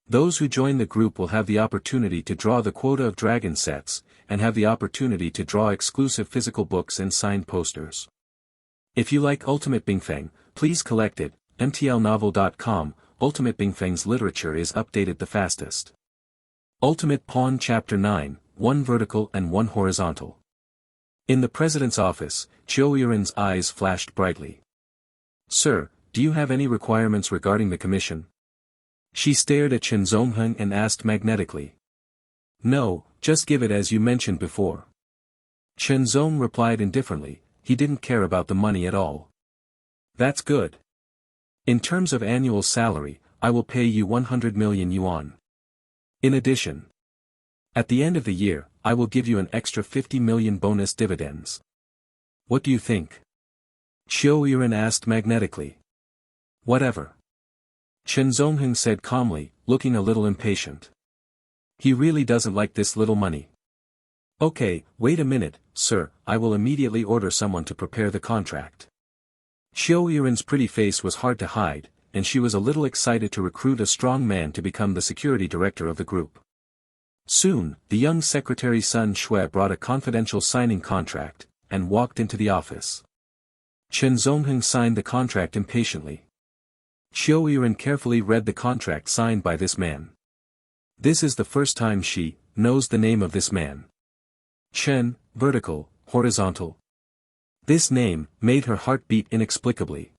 Those who join the group will have the opportunity to draw the quota of dragon sets, and have the opportunity to draw exclusive physical books and signed posters. If you like Ultimate Bingfeng, please collect it. mtlnovel.com. Ultimate Bingfeng's literature is updated the fastest. Ultimate Pawn Chapter 9, 1 vertical and 1 horizontal. In the president's office, Chiu Yurin's eyes flashed brightly. Sir, do you have any requirements regarding the commission? She stared at Chen Zongheng and asked magnetically. No, just give it as you mentioned before. Chen Zong replied indifferently, he didn't care about the money at all. That's good. In terms of annual salary, I will pay you 100 million yuan. In addition, at the end of the year, I will give you an extra 50 million bonus dividends. What do you think? Chiu Yurin asked magnetically. Whatever. Chen Zongheng said calmly, looking a little impatient. He really doesn't like this little money. Okay, wait a minute, sir, I will immediately order someone to prepare the contract. Chiu Yurin's pretty face was hard to hide, and she was a little excited to recruit a strong man to become the security director of the group. Soon, the young secretary Sun Shui brought a confidential signing contract, and walked into the office. Chen Zongheng signed the contract impatiently. Chiu Yurin carefully read the contract signed by this man. This is the first time she knows the name of this man. Chen, vertical, horizontal. This name made her heart beat inexplicably.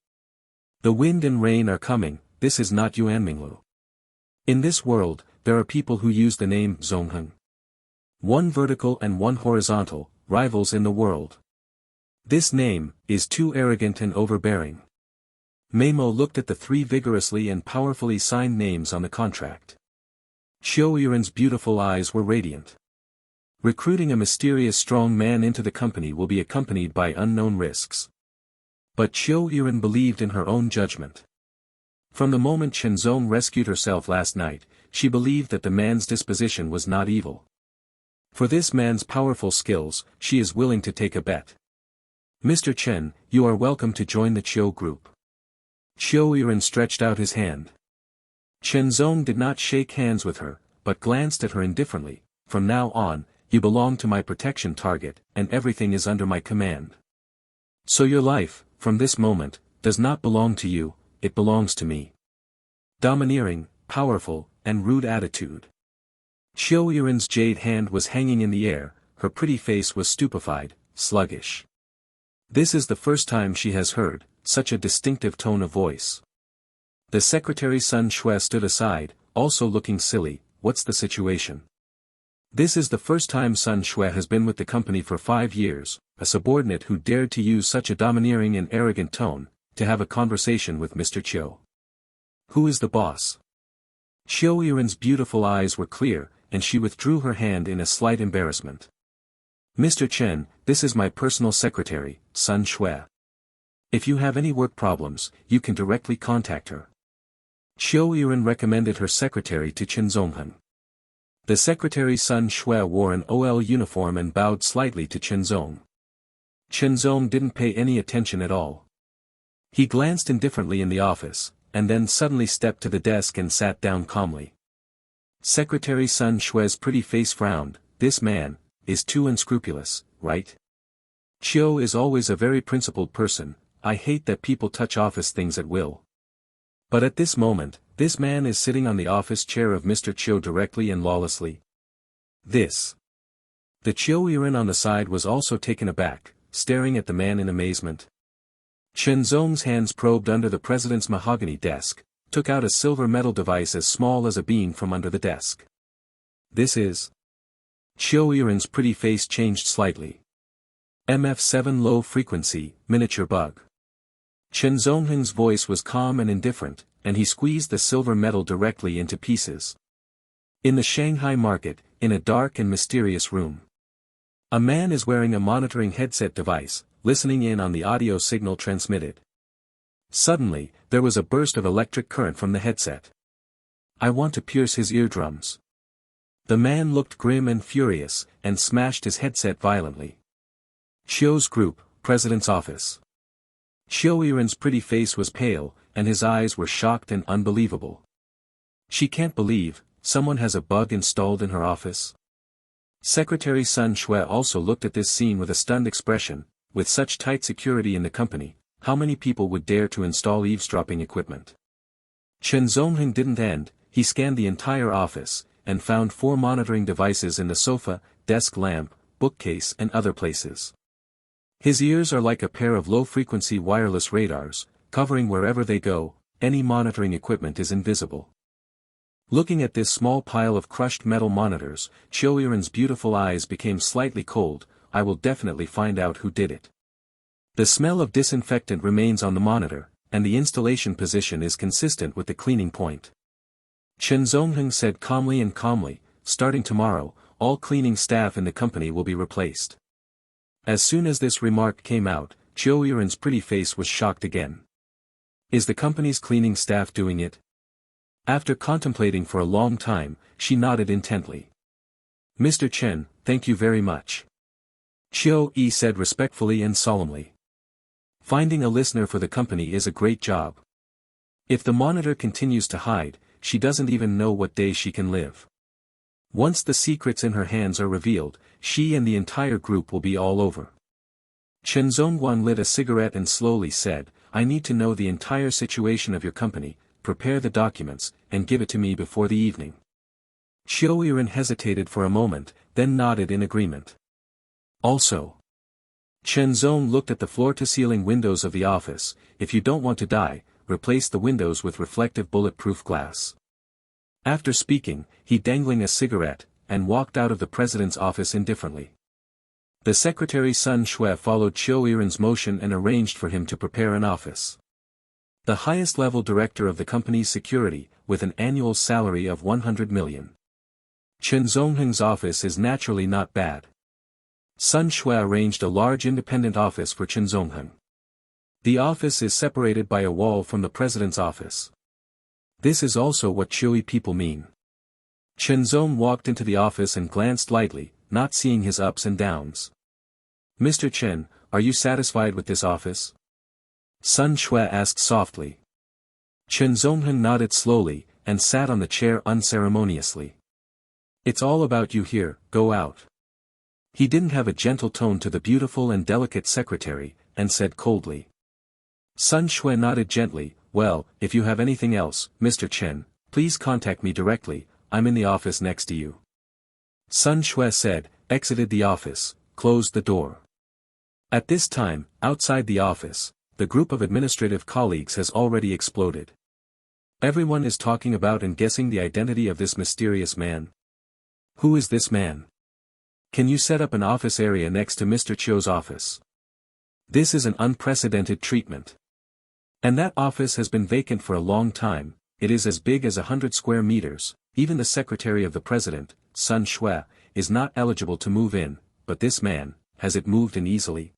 The wind and rain are coming, this is not Yuan Minglu. In this world, there are people who use the name Zongheng. 1 vertical and 1 horizontal, rivals in the world. This name is too arrogant and overbearing. Meimo looked at the 3 vigorously and powerfully signed names on the contract. Chiu Yurin's beautiful eyes were radiant. Recruiting a mysterious strong man into the company will be accompanied by unknown risks. But Chiu Yurin believed in her own judgment. From the moment Chen Zong rescued herself last night, she believed that the man's disposition was not evil. For this man's powerful skills, she is willing to take a bet. Mr. Chen, you are welcome to join the Chiu group. Chiu Yurin stretched out his hand. Chen Zong did not shake hands with her, but glanced at her indifferently. From now on, you belong to my protection target, and everything is under my command. So your life, from this moment, does not belong to you, it belongs to me. Domineering, powerful, and rude attitude. Chiu Yurin's jade hand was hanging in the air, her pretty face was stupefied, sluggish. This is the first time she has heard such a distinctive tone of voice. The secretary Sun Shui stood aside, also looking silly. What's the situation? This is the first time Sun Shui has been with the company for 5 years, a subordinate who dared to use such a domineering and arrogant tone, to have a conversation with Mr. Chiu. Who is the boss? Chiu Yurin's beautiful eyes were clear, and she withdrew her hand in a slight embarrassment. Mr. Chen, this is my personal secretary, Sun Shui. If you have any work problems, you can directly contact her. Chiu Yurin recommended her secretary to Chen Zongheng. The secretary Sun Shui wore an OL uniform and bowed slightly to Chen Zong. Chen Zong didn't pay any attention at all. He glanced indifferently in the office, and then suddenly stepped to the desk and sat down calmly. Secretary Sun Shui's pretty face frowned. This man is too unscrupulous, right? Chiu is always a very principled person. I hate that people touch office things at will. But at this moment, this man is sitting on the office chair of Mr. Chiu directly and lawlessly. This. The Chiu Yurin on the side was also taken aback, staring at the man in amazement. Chen Zong's hands probed under the president's mahogany desk, took out a silver metal device as small as a bean from under the desk. This is. Chiu Yurin's pretty face changed slightly. MF7 low frequency, miniature bug. Chen Zongheng's voice was calm and indifferent, and he squeezed the silver metal directly into pieces. In the Shanghai market, in a dark and mysterious room. A man is wearing a monitoring headset device, listening in on the audio signal transmitted. Suddenly, there was a burst of electric current from the headset. I want to pierce his eardrums. The man looked grim and furious, and smashed his headset violently. Chiu's group, president's office. Chiu Yurin's pretty face was pale, and his eyes were shocked and unbelievable. She can't believe, someone has a bug installed in her office. Secretary Sun Shui also looked at this scene with a stunned expression. With such tight security in the company, how many people would dare to install eavesdropping equipment? Chen Zongheng didn't end. He scanned the entire office, and found 4 monitoring devices in the sofa, desk lamp, bookcase and other places. His ears are like a pair of low-frequency wireless radars, covering wherever they go. Any monitoring equipment is invisible. Looking at this small pile of crushed metal monitors, Qiu Yuren's beautiful eyes became slightly cold. I will definitely find out who did it. The smell of disinfectant remains on the monitor, and the installation position is consistent with the cleaning point. Chen Zongheng said calmly, starting tomorrow, all cleaning staff in the company will be replaced. As soon as this remark came out, Qiu Yuren's pretty face was shocked again. Is the company's cleaning staff doing it? After contemplating for a long time, she nodded intently. Mr. Chen, thank you very much. Qiu Yi said respectfully and solemnly. Finding a listener for the company is a great job. If the monitor continues to hide, she doesn't even know what day she can live. Once the secrets in her hands are revealed, she and the entire group will be all over. Chen Zongguan lit a cigarette and slowly said, I need to know the entire situation of your company, prepare the documents, and give it to me before the evening. Qiu Yuren hesitated for a moment, then nodded in agreement. Also. Chen Zong looked at the floor-to-ceiling windows of the office. If you don't want to die, replace the windows with reflective bulletproof glass. After speaking, he dangling a cigarette, and walked out of the president's office indifferently. The secretary Sun Shui followed Qiu Yuren's motion and arranged for him to prepare an office. The highest level director of the company's security, with an annual salary of 100 million. Chen Zongheng's office is naturally not bad. Sun Shui arranged a large independent office for Chen Zongheng. The office is separated by a wall from the president's office. This is also what Qiu people mean. Chen Zong walked into the office and glanced lightly, not seeing his ups and downs. Mr. Chen, are you satisfied with this office? Sun Shui asked softly. Chen Zongheng nodded slowly, and sat on the chair unceremoniously. It's all about you here, go out. He didn't have a gentle tone to the beautiful and delicate secretary, and said coldly. Sun Shui nodded gently, well, if you have anything else, Mr. Chen, please contact me directly, I'm in the office next to you. Sun Shui said, exited the office, closed the door. At this time, outside the office, the group of administrative colleagues has already exploded. Everyone is talking about and guessing the identity of this mysterious man. Who is this man? Can you set up an office area next to Mr. Qiu's office? This is an unprecedented treatment. And that office has been vacant for a long time. It is as big as 100 square meters. Even the secretary of the president, Sun Shui, is not eligible to move in, but this man, has it moved in easily?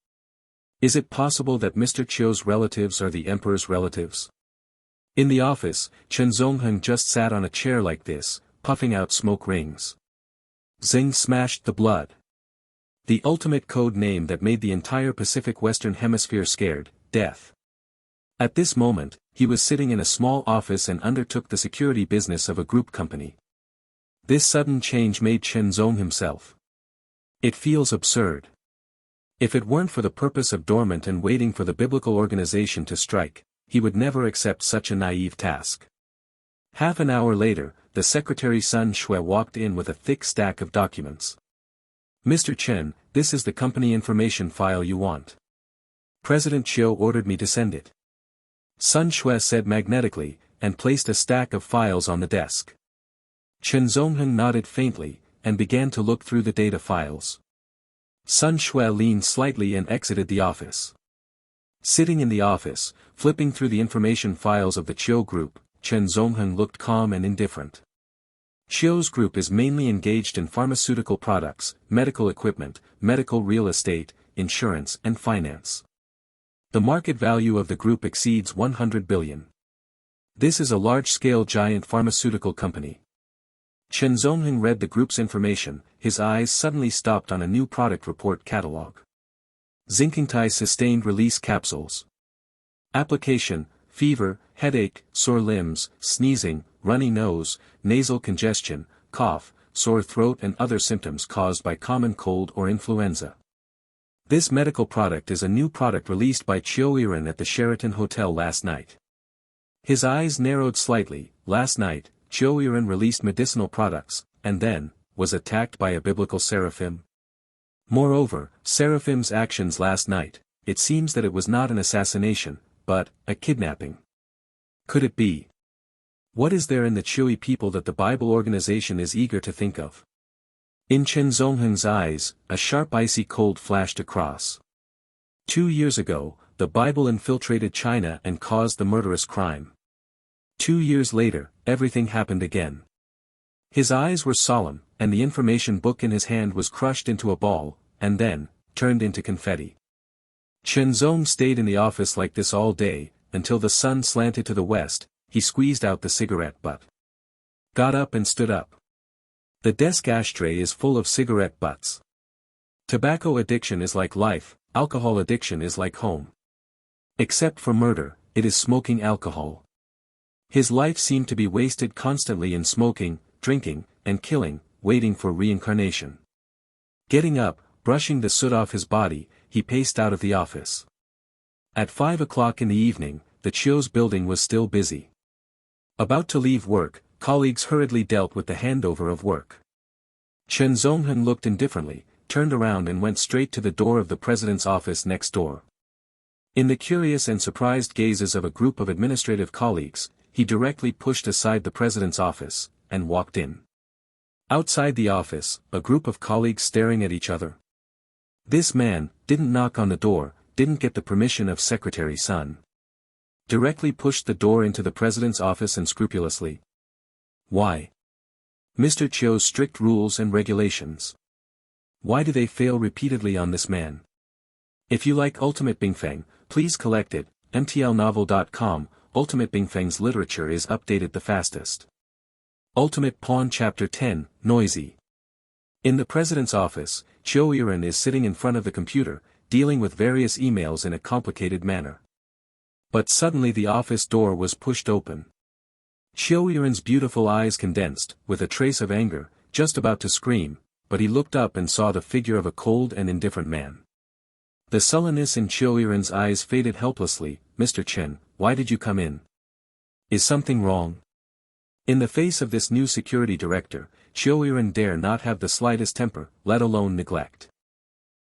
Is it possible that Mr. Qiu's relatives are the emperor's relatives? In the office, Chen Zongheng just sat on a chair like this, puffing out smoke rings. Zing smashed the blood. The ultimate code name that made the entire Pacific Western Hemisphere scared, death. At this moment, he was sitting in a small office and undertook the security business of a group company. This sudden change made Chen Zong himself. It feels absurd. If it weren't for the purpose of dormant and waiting for the biblical organization to strike, he would never accept such a naive task. Half an hour later, the secretary Sun Shui walked in with a thick stack of documents. Mr. Chen, this is the company information file you want. President Qiu ordered me to send it. Sun Shui said magnetically, and placed a stack of files on the desk. Chen Zongheng nodded faintly, and began to look through the data files. Sun Shui leaned slightly and exited the office. Sitting in the office, flipping through the information files of the Qiu group, Chen Zongheng looked calm and indifferent. Qiu's group is mainly engaged in pharmaceutical products, medical equipment, medical real estate, insurance and finance. The market value of the group exceeds 100 billion. This is a large-scale giant pharmaceutical company. Chen Zongheng read the group's information, his eyes suddenly stopped on a new product report catalog. Zinkingtai sustained release capsules. Application, fever, headache, sore limbs, sneezing, runny nose, nasal congestion, cough, sore throat and other symptoms caused by common cold or influenza. This medical product is a new product released by Chiu-Iren at the Sheraton Hotel last night. His eyes narrowed slightly. Last night, Chiu-Iren released medicinal products, and then, was attacked by a biblical seraphim. Moreover, seraphim's actions last night, it seems that it was not an assassination, but a kidnapping. Could it be? What is there in the Chui people that the Bible organization is eager to think of? In Chen Zongheng's eyes, a sharp icy cold flashed across. 2 years ago, the Bible infiltrated China and caused the murderous crime. 2 years later, everything happened again. His eyes were solemn, and the information book in his hand was crushed into a ball, and then, turned into confetti. Chen Zong stayed in the office like this all day, until the sun slanted to the west. He squeezed out the cigarette butt. Got up and stood up. The desk ashtray is full of cigarette butts. Tobacco addiction is like life, alcohol addiction is like home. Except for murder, it is smoking alcohol. His life seemed to be wasted constantly in smoking, drinking, and killing, waiting for reincarnation. Getting up, brushing the soot off his body, he paced out of the office. At 5 o'clock in the evening, the Chio's building was still busy. About to leave work, colleagues hurriedly dealt with the handover of work. Chen Zongheng looked indifferently, turned around and went straight to the door of the president's office next door. In the curious and surprised gazes of a group of administrative colleagues, he directly pushed aside the president's office, and walked in. Outside the office, a group of colleagues staring at each other. This man didn't knock on the door, didn't get the permission of Secretary Sun. Directly pushed the door into the president's office and scrupulously. Why? Mr. Chio's strict rules and regulations. Why do they fail repeatedly on this man? If you like Ultimate Bingfeng, please collect it, mtlnovel.com. Ultimate Bingfeng's literature is updated the fastest. Ultimate Pawn Chapter 10, Noisy. In the president's office, Chiu-Iren is sitting in front of the computer, dealing with various emails in a complicated manner. But suddenly the office door was pushed open. Chiu-Iren's beautiful eyes condensed, with a trace of anger, just about to scream, but he looked up and saw the figure of a cold and indifferent man. The sullenness in Chiu-Iren's eyes faded helplessly. Mr. Chen, why did you come in? Is something wrong? In the face of this new security director, Chiu-Iren dare not have the slightest temper, let alone neglect.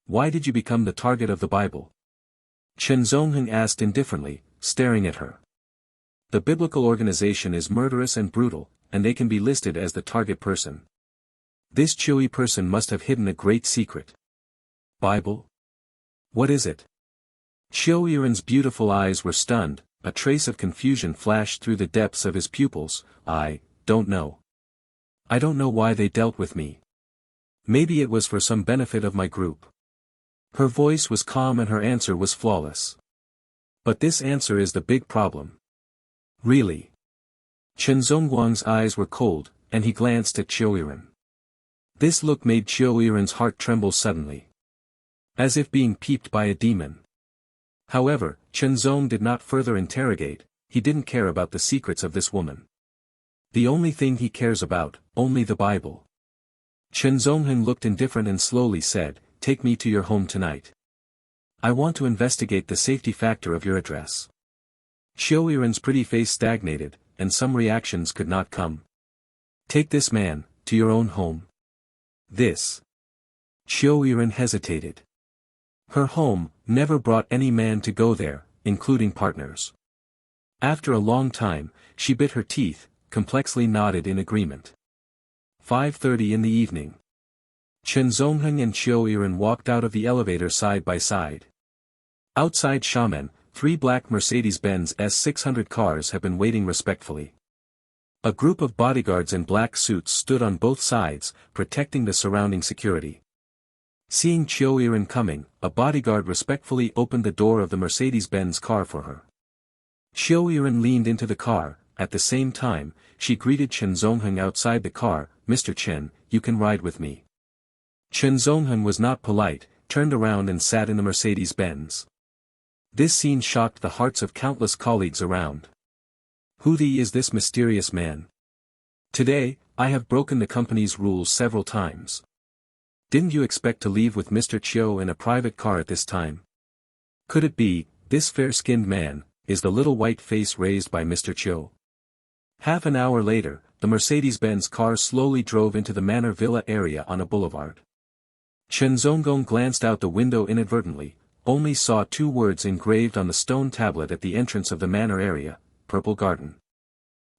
Why did you become the target of the Bible? Chen Zongheng asked indifferently, staring at her. The biblical organization is murderous and brutal, and they can be listed as the target person. This Chui person must have hidden a great secret. Bible? What is it? Chiu-Iren's beautiful eyes were stunned, a trace of confusion flashed through the depths of his pupils. I don't know. I don't know why they dealt with me. Maybe it was for some benefit of my group. Her voice was calm and her answer was flawless. But this answer is the big problem. Really? Chen Zongguang's eyes were cold, and he glanced at Chiu-Iren. This look made Chiu-Iren's heart tremble suddenly. As if being peeped by a demon. However, Chen Zong did not further interrogate, he didn't care about the secrets of this woman. The only thing he cares about, only the Bible. Chen Zongheng looked indifferent and slowly said, "Take me to your home tonight. I want to investigate the safety factor of your address." Chiu-Iren's pretty face stagnated, and some reactions could not come. "Take this man, to your own home." This. Chiu-Iren hesitated. Her home never brought any man to go there, including partners. After a long time, she bit her teeth, complexly nodded in agreement. 5:30 in the evening. Chen Zongheng and Chiu-Iren walked out of the elevator side by side. Outside Xiamen, 3 black Mercedes-Benz S600 cars have been waiting respectfully. A group of bodyguards in black suits stood on both sides, protecting the surrounding security. Seeing Chiu-Iren coming, a bodyguard respectfully opened the door of the Mercedes-Benz car for her. Chiu-Iren leaned into the car. At the same time, she greeted Chen Zongheng outside the car. "Mr. Chen, you can ride with me." Chen Zongheng was not polite, turned around and sat in the Mercedes-Benz. This scene shocked the hearts of countless colleagues around. Who is this mysterious man? Today, I have broken the company's rules several times. Didn't you expect to leave with Mr. Chiu in a private car at this time? Could it be, this fair-skinned man, is the little white face raised by Mr. Chiu? Half an hour later, the Mercedes-Benz car slowly drove into the manor villa area on a boulevard. Chen Zonggong glanced out the window inadvertently, only saw two words engraved on the stone tablet at the entrance of the manor area, Purple Garden.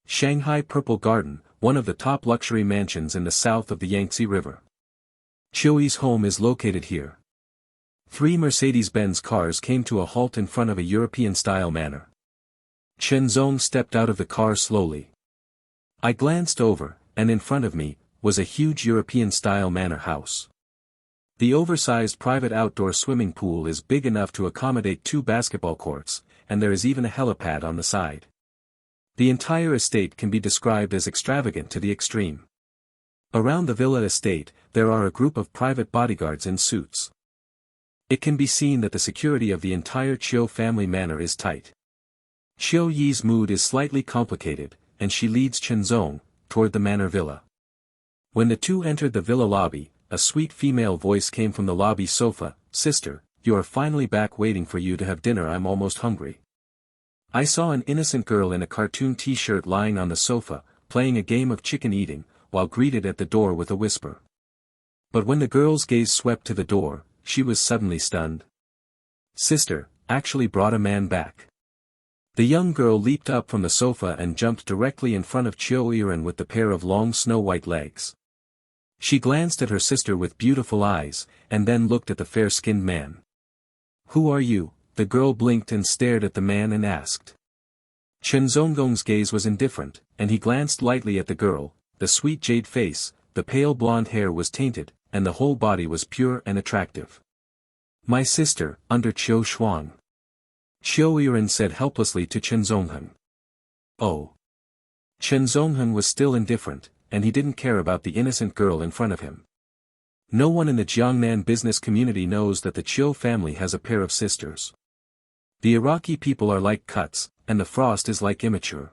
Shanghai Purple Garden, one of the top luxury mansions in the south of the Yangtze River. Chiu's home is located here. 3 Mercedes-Benz cars came to a halt in front of a European-style manor. Chen Zong stepped out of the car slowly. I glanced over, and in front of me, was a huge European-style manor house. The oversized private outdoor swimming pool is big enough to accommodate 2 basketball courts, and there is even a helipad on the side. The entire estate can be described as extravagant to the extreme. Around the villa estate, there are a group of private bodyguards in suits. It can be seen that the security of the entire Chiu family manor is tight. Chiu Yi's mood is slightly complicated, and she leads Chen Zong toward the manor villa. When the two entered the villa lobby, a sweet female voice came from the lobby sofa, "Sister, you are finally back, waiting for you to have dinner. I'm almost hungry." I saw an innocent girl in a cartoon t-shirt lying on the sofa, playing a game of chicken eating, while greeted at the door with a whisper. But when the girl's gaze swept to the door, she was suddenly stunned. "Sister, actually brought a man back." The young girl leaped up from the sofa and jumped directly in front of Chiu Yiren with the pair of long snow-white legs. She glanced at her sister with beautiful eyes, and then looked at the fair-skinned man. "Who are you?" The girl blinked and stared at the man and asked. Chen Zonggong's gaze was indifferent, and he glanced lightly at the girl. The sweet jade face, the pale blonde hair was tainted, and the whole body was pure and attractive. "My sister, under Chiu Shuang." Chiu Yiren said helplessly to Chen Zongheng. "Oh." Chen Zongheng was still indifferent, and he didn't care about the innocent girl in front of him. No one in the Jiangnan business community knows that the Chiu family has a pair of sisters. The Iraqi people are like cuts, and the frost is like immature.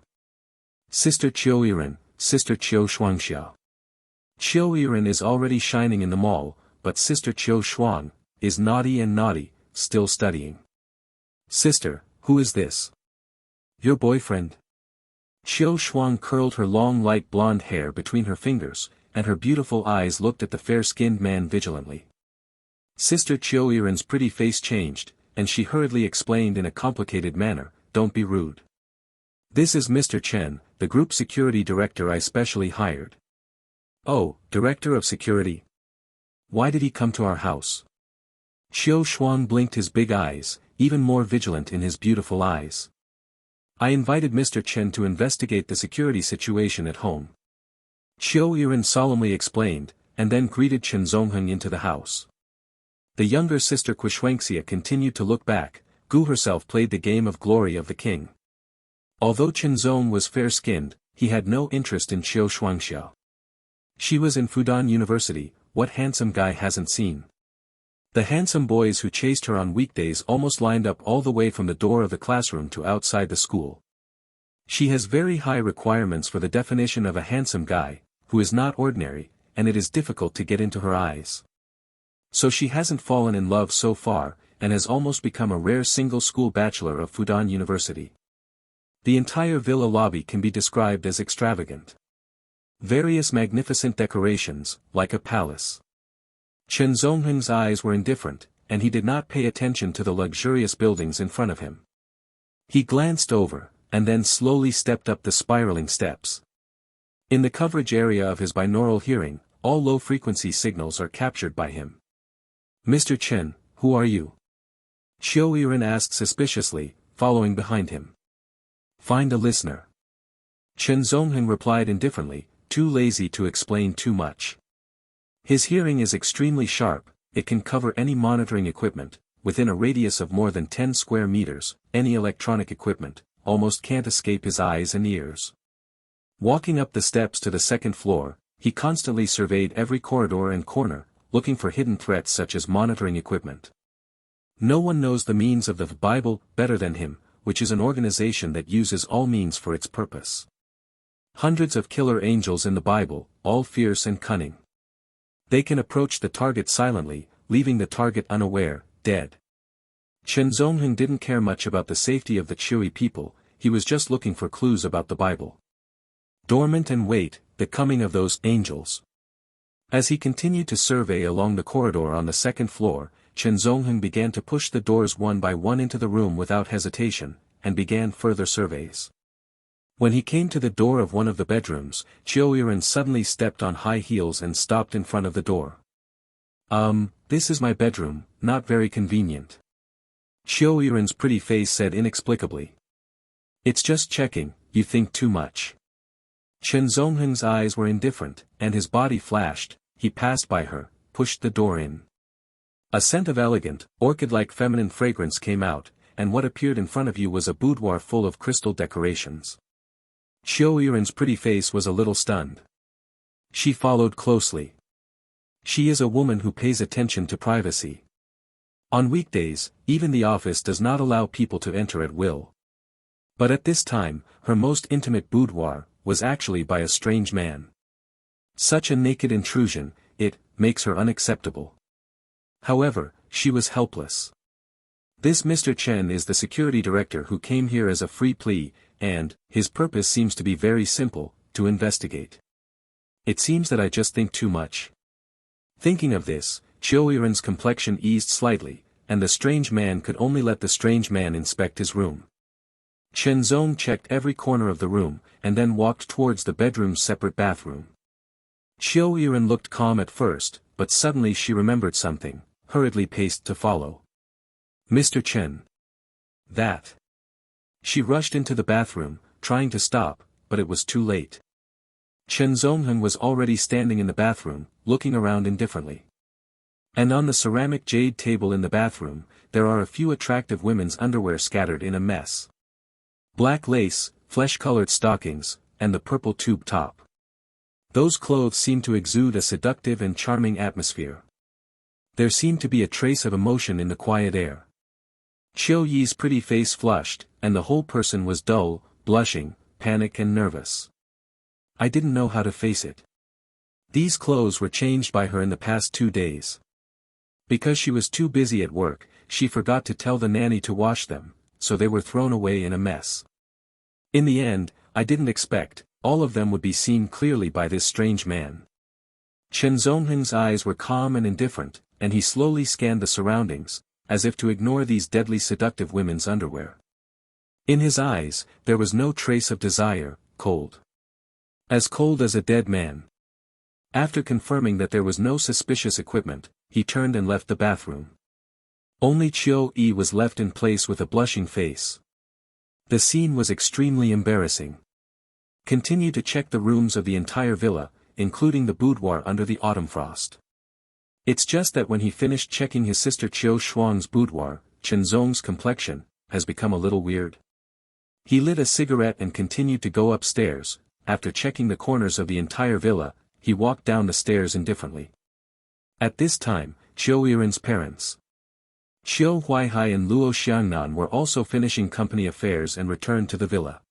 Sister Chiu Yiren, Sister Chiu Shuangxia. Chiu Yiren is already shining in the mall, but Sister Chiu Shuang is naughty and naughty, still studying. "Sister, who is this? Your boyfriend?" Chiu Shuang curled her long light blonde hair between her fingers, and her beautiful eyes looked at the fair-skinned man vigilantly. Sister Chiu Yiren's pretty face changed, and she hurriedly explained in a complicated manner, "Don't be rude. This is Mr. Chen, the group security director I specially hired." "Oh, director of security? Why did he come to our house?" Chiu Shuang blinked his big eyes, even more vigilant in his beautiful eyes. "I invited Mr. Chen to investigate the security situation at home." Chiu Yiren solemnly explained, and then greeted Chen Zongheng into the house. The younger sister Quishuangxia continued to look back. Gu herself played the game of glory of the king. Although Chen Zong was fair-skinned, he had no interest in Chiu Shuangxia. She was in Fudan University. What handsome guy hasn't seen? The handsome boys who chased her on weekdays almost lined up all the way from the door of the classroom to outside the school. She has very high requirements for the definition of a handsome guy, who is not ordinary, and it is difficult to get into her eyes. So she hasn't fallen in love so far, and has almost become a rare single-school bachelor of Fudan University. The entire villa lobby can be described as extravagant. Various magnificent decorations, like a palace. Chen Zongheng's eyes were indifferent, and he did not pay attention to the luxurious buildings in front of him. He glanced over, and then slowly stepped up the spiraling steps. In the coverage area of his binaural hearing, all low-frequency signals are captured by him. "Mr. Chen, who are you?" Chiu Yiren asked suspiciously, following behind him. "Find a listener." Chen Zongheng replied indifferently, too lazy to explain too much. His hearing is extremely sharp, it can cover any monitoring equipment, within a radius of more than 10 square meters, any electronic equipment, almost can't escape his eyes and ears. Walking up the steps to the second floor, he constantly surveyed every corridor and corner, looking for hidden threats such as monitoring equipment. No one knows the means of the Bible better than him, which is an organization that uses all means for its purpose. Hundreds of killer angels in the Bible, all fierce and cunning. They can approach the target silently, leaving the target unaware, dead. Chen Zhongheng didn't care much about the safety of the Chui people, he was just looking for clues about the Bible. Dormant and wait, the coming of those angels. As he continued to survey along the corridor on the second floor, Chen Zhongheng began to push the doors one by one into the room without hesitation, and began further surveys. When he came to the door of one of the bedrooms, Qiu Yiren suddenly stepped on high heels and stopped in front of the door. This is my bedroom, not very convenient. Qiu Yiren's pretty face said inexplicably. It's just checking, you think too much. Chen Zhongheng's eyes were indifferent, and his body flashed. He passed by her, pushed the door in. A scent of elegant, orchid-like feminine fragrance came out, and what appeared in front of you was a boudoir full of crystal decorations. Qiu Yiren's pretty face was a little stunned. She followed closely. She is a woman who pays attention to privacy. On weekdays, even the office does not allow people to enter at will. But at this time, her most intimate boudoir was actually by a strange man. Such a naked intrusion, it makes her unacceptable. However, she was helpless. This Mr. Chen is the security director who came here as a free plea, and his purpose seems to be very simple, to investigate. It seems that I just think too much. Thinking of this, Qiu Yiren's complexion eased slightly, and the strange man could only let the strange man inspect his room. Chen Zong checked every corner of the room, and then walked towards the bedroom's separate bathroom. Qiu Yiren looked calm at first, but suddenly she remembered something, hurriedly paced to follow. Mr. Chen. That. She rushed into the bathroom, trying to stop, but it was too late. Chen Zhongheng was already standing in the bathroom, looking around indifferently. And on the ceramic jade table in the bathroom, there are a few attractive women's underwear scattered in a mess. Black lace, flesh-colored stockings, and the purple tube top. Those clothes seem to exude a seductive and charming atmosphere. There seemed to be a trace of emotion in the quiet air. Qiu Yi's pretty face flushed, and the whole person was dull, blushing, panicked and nervous. I didn't know how to face it. These clothes were changed by her in the past 2 days. Because she was too busy at work, she forgot to tell the nanny to wash them, so they were thrown away in a mess. In the end, I didn't expect, all of them would be seen clearly by this strange man. Chen Zhongheng's eyes were calm and indifferent, and he slowly scanned the surroundings, as if to ignore these deadly seductive women's underwear. In his eyes, there was no trace of desire, cold. As cold as a dead man. After confirming that there was no suspicious equipment, he turned and left the bathroom. Only Qiu Yi was left in place with a blushing face. The scene was extremely embarrassing. Continue to check the rooms of the entire villa, including the boudoir under the autumn frost. It's just that when he finished checking his sister Qiu Shuang's boudoir, Chen Zong's complexion has become a little weird. He lit a cigarette and continued to go upstairs. After checking the corners of the entire villa, he walked down the stairs indifferently. At this time, Qiu Yiren's parents, Qiu Huaihai and Luo Xiangnan, were also finishing company affairs and returned to the villa.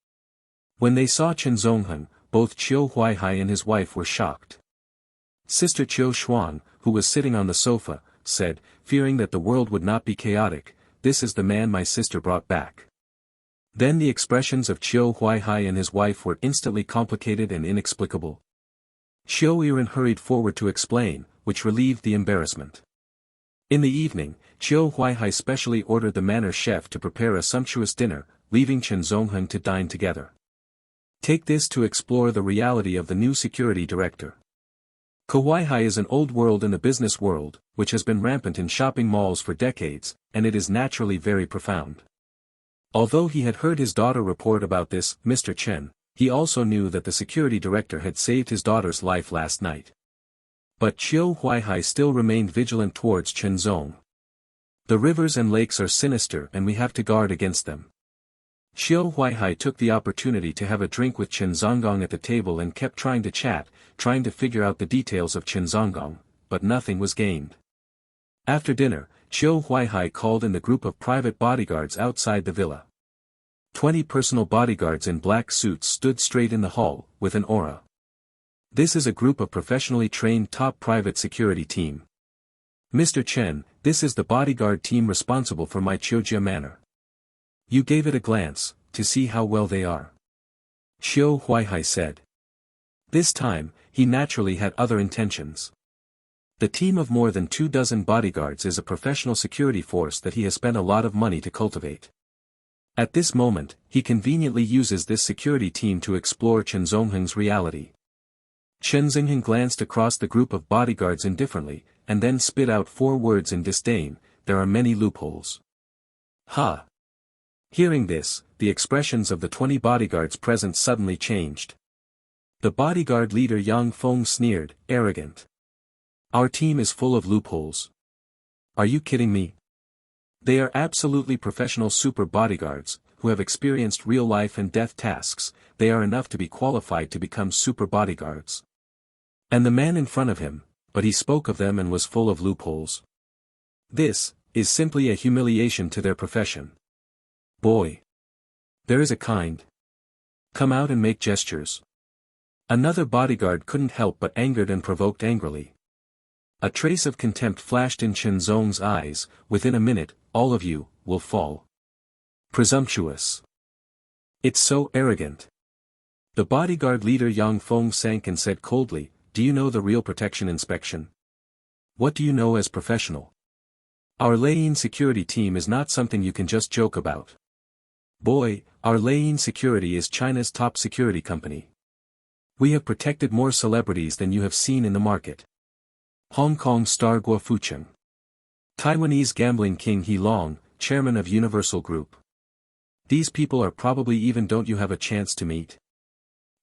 When they saw Chen Zhongheng, both Qiu Huaihai and his wife were shocked. Sister Qiu Shuang, who was sitting on the sofa, said, fearing that the world would not be chaotic, "This is the man my sister brought back." Then the expressions of Qiu Huaihai and his wife were instantly complicated and inexplicable. Qiu Yiren hurried forward to explain, which relieved the embarrassment. In the evening, Qiu Huaihai specially ordered the manor chef to prepare a sumptuous dinner, leaving Chen Zhongheng to dine together. Take this to explore the reality of the new security director. Huaihai is an old world in the business world, which has been rampant in shopping malls for decades, and it is naturally very profound. Although he had heard his daughter report about this, Mr. Chen, he also knew that the security director had saved his daughter's life last night. But Qiu Huaihai still remained vigilant towards Chen Zong. The rivers and lakes are sinister and we have to guard against them. Qiu Huaihai took the opportunity to have a drink with Chen Zonggong at the table and kept trying to chat, trying to figure out the details of Chen Zonggong, but nothing was gained. After dinner, Qiu Huaihai called in the group of private bodyguards outside the villa. 20 personal bodyguards in black suits stood straight in the hall, with an aura. This is a group of professionally trained top private security team. Mr. Chen, this is the bodyguard team responsible for my Chiojia manor. You gave it a glance, to see how well they are. Xiu Huaihai said. This time, he naturally had other intentions. The team of more than 24 bodyguards is a professional security force that he has spent a lot of money to cultivate. At this moment, he conveniently uses this security team to explore Chen Zongheng's reality. Chen Zongheng glanced across the group of bodyguards indifferently, and then spit out 4 words in disdain: there are many loopholes. Ha! Hearing this, the expressions of the 20 bodyguards present suddenly changed. The bodyguard leader Yang Feng sneered, arrogant. Our team is full of loopholes. Are you kidding me? They are absolutely professional super bodyguards, who have experienced real life and death tasks. They are enough to be qualified to become super bodyguards. And the man in front of him, but he spoke of them and was full of loopholes. This is simply a humiliation to their profession. Boy! There is a kind. Come out and make gestures. Another bodyguard couldn't help but angered and provoked angrily. A trace of contempt flashed in Chen Zong's eyes. Within a minute, all of you will fall. Presumptuous. It's so arrogant. The bodyguard leader Yang Feng sank and said coldly, do you know the real protection inspection? What do you know as professional? Our Leiyin security team is not something you can just joke about. Boy, our Leiyin Security is China's top security company. We have protected more celebrities than you have seen in the market. Hong Kong star Guo Fucheng. Taiwanese gambling king He Long, chairman of Universal Group. These people are probably even don't you have a chance to meet?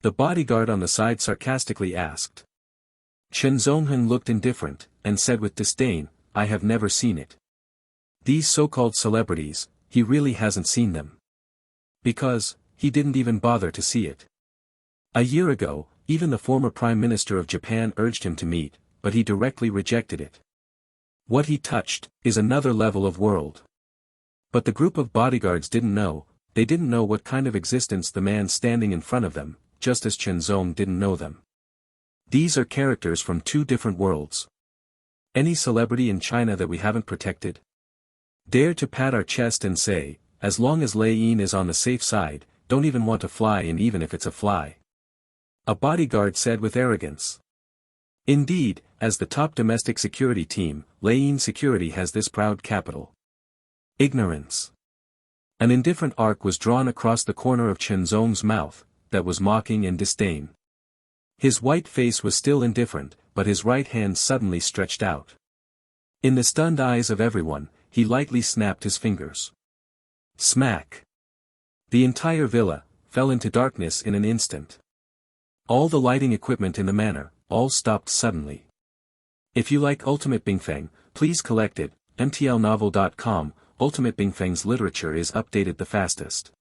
The bodyguard on the side sarcastically asked. Chen Zongheng looked indifferent, and said with disdain, I have never seen it. These so-called celebrities, he really hasn't seen them. Because, he didn't even bother to see it. A year ago, even the former Prime Minister of Japan urged him to meet, but he directly rejected it. What he touched, is another level of world. But the group of bodyguards didn't know, they didn't know what kind of existence the man standing in front of them, just as Chen Zong didn't know them. These are characters from 2 different worlds. Any celebrity in China that we haven't protected? Dare to pat our chest and say, as long as Leiyin is on the safe side, don't even want to fly in even if it's a fly. A bodyguard said with arrogance. Indeed, as the top domestic security team, Leiyin Security has this proud capital. Ignorance. An indifferent arc was drawn across the corner of Chen Zong's mouth, that was mocking and disdain. His white face was still indifferent, but his right hand suddenly stretched out. In the stunned eyes of everyone, he lightly snapped his fingers. Smack! The entire villa fell into darkness in an instant. All the lighting equipment in the manor, all stopped suddenly. If you like Ultimate Bingfeng, please collect it. mtlnovel.com. Ultimate Bingfeng's literature is updated the fastest.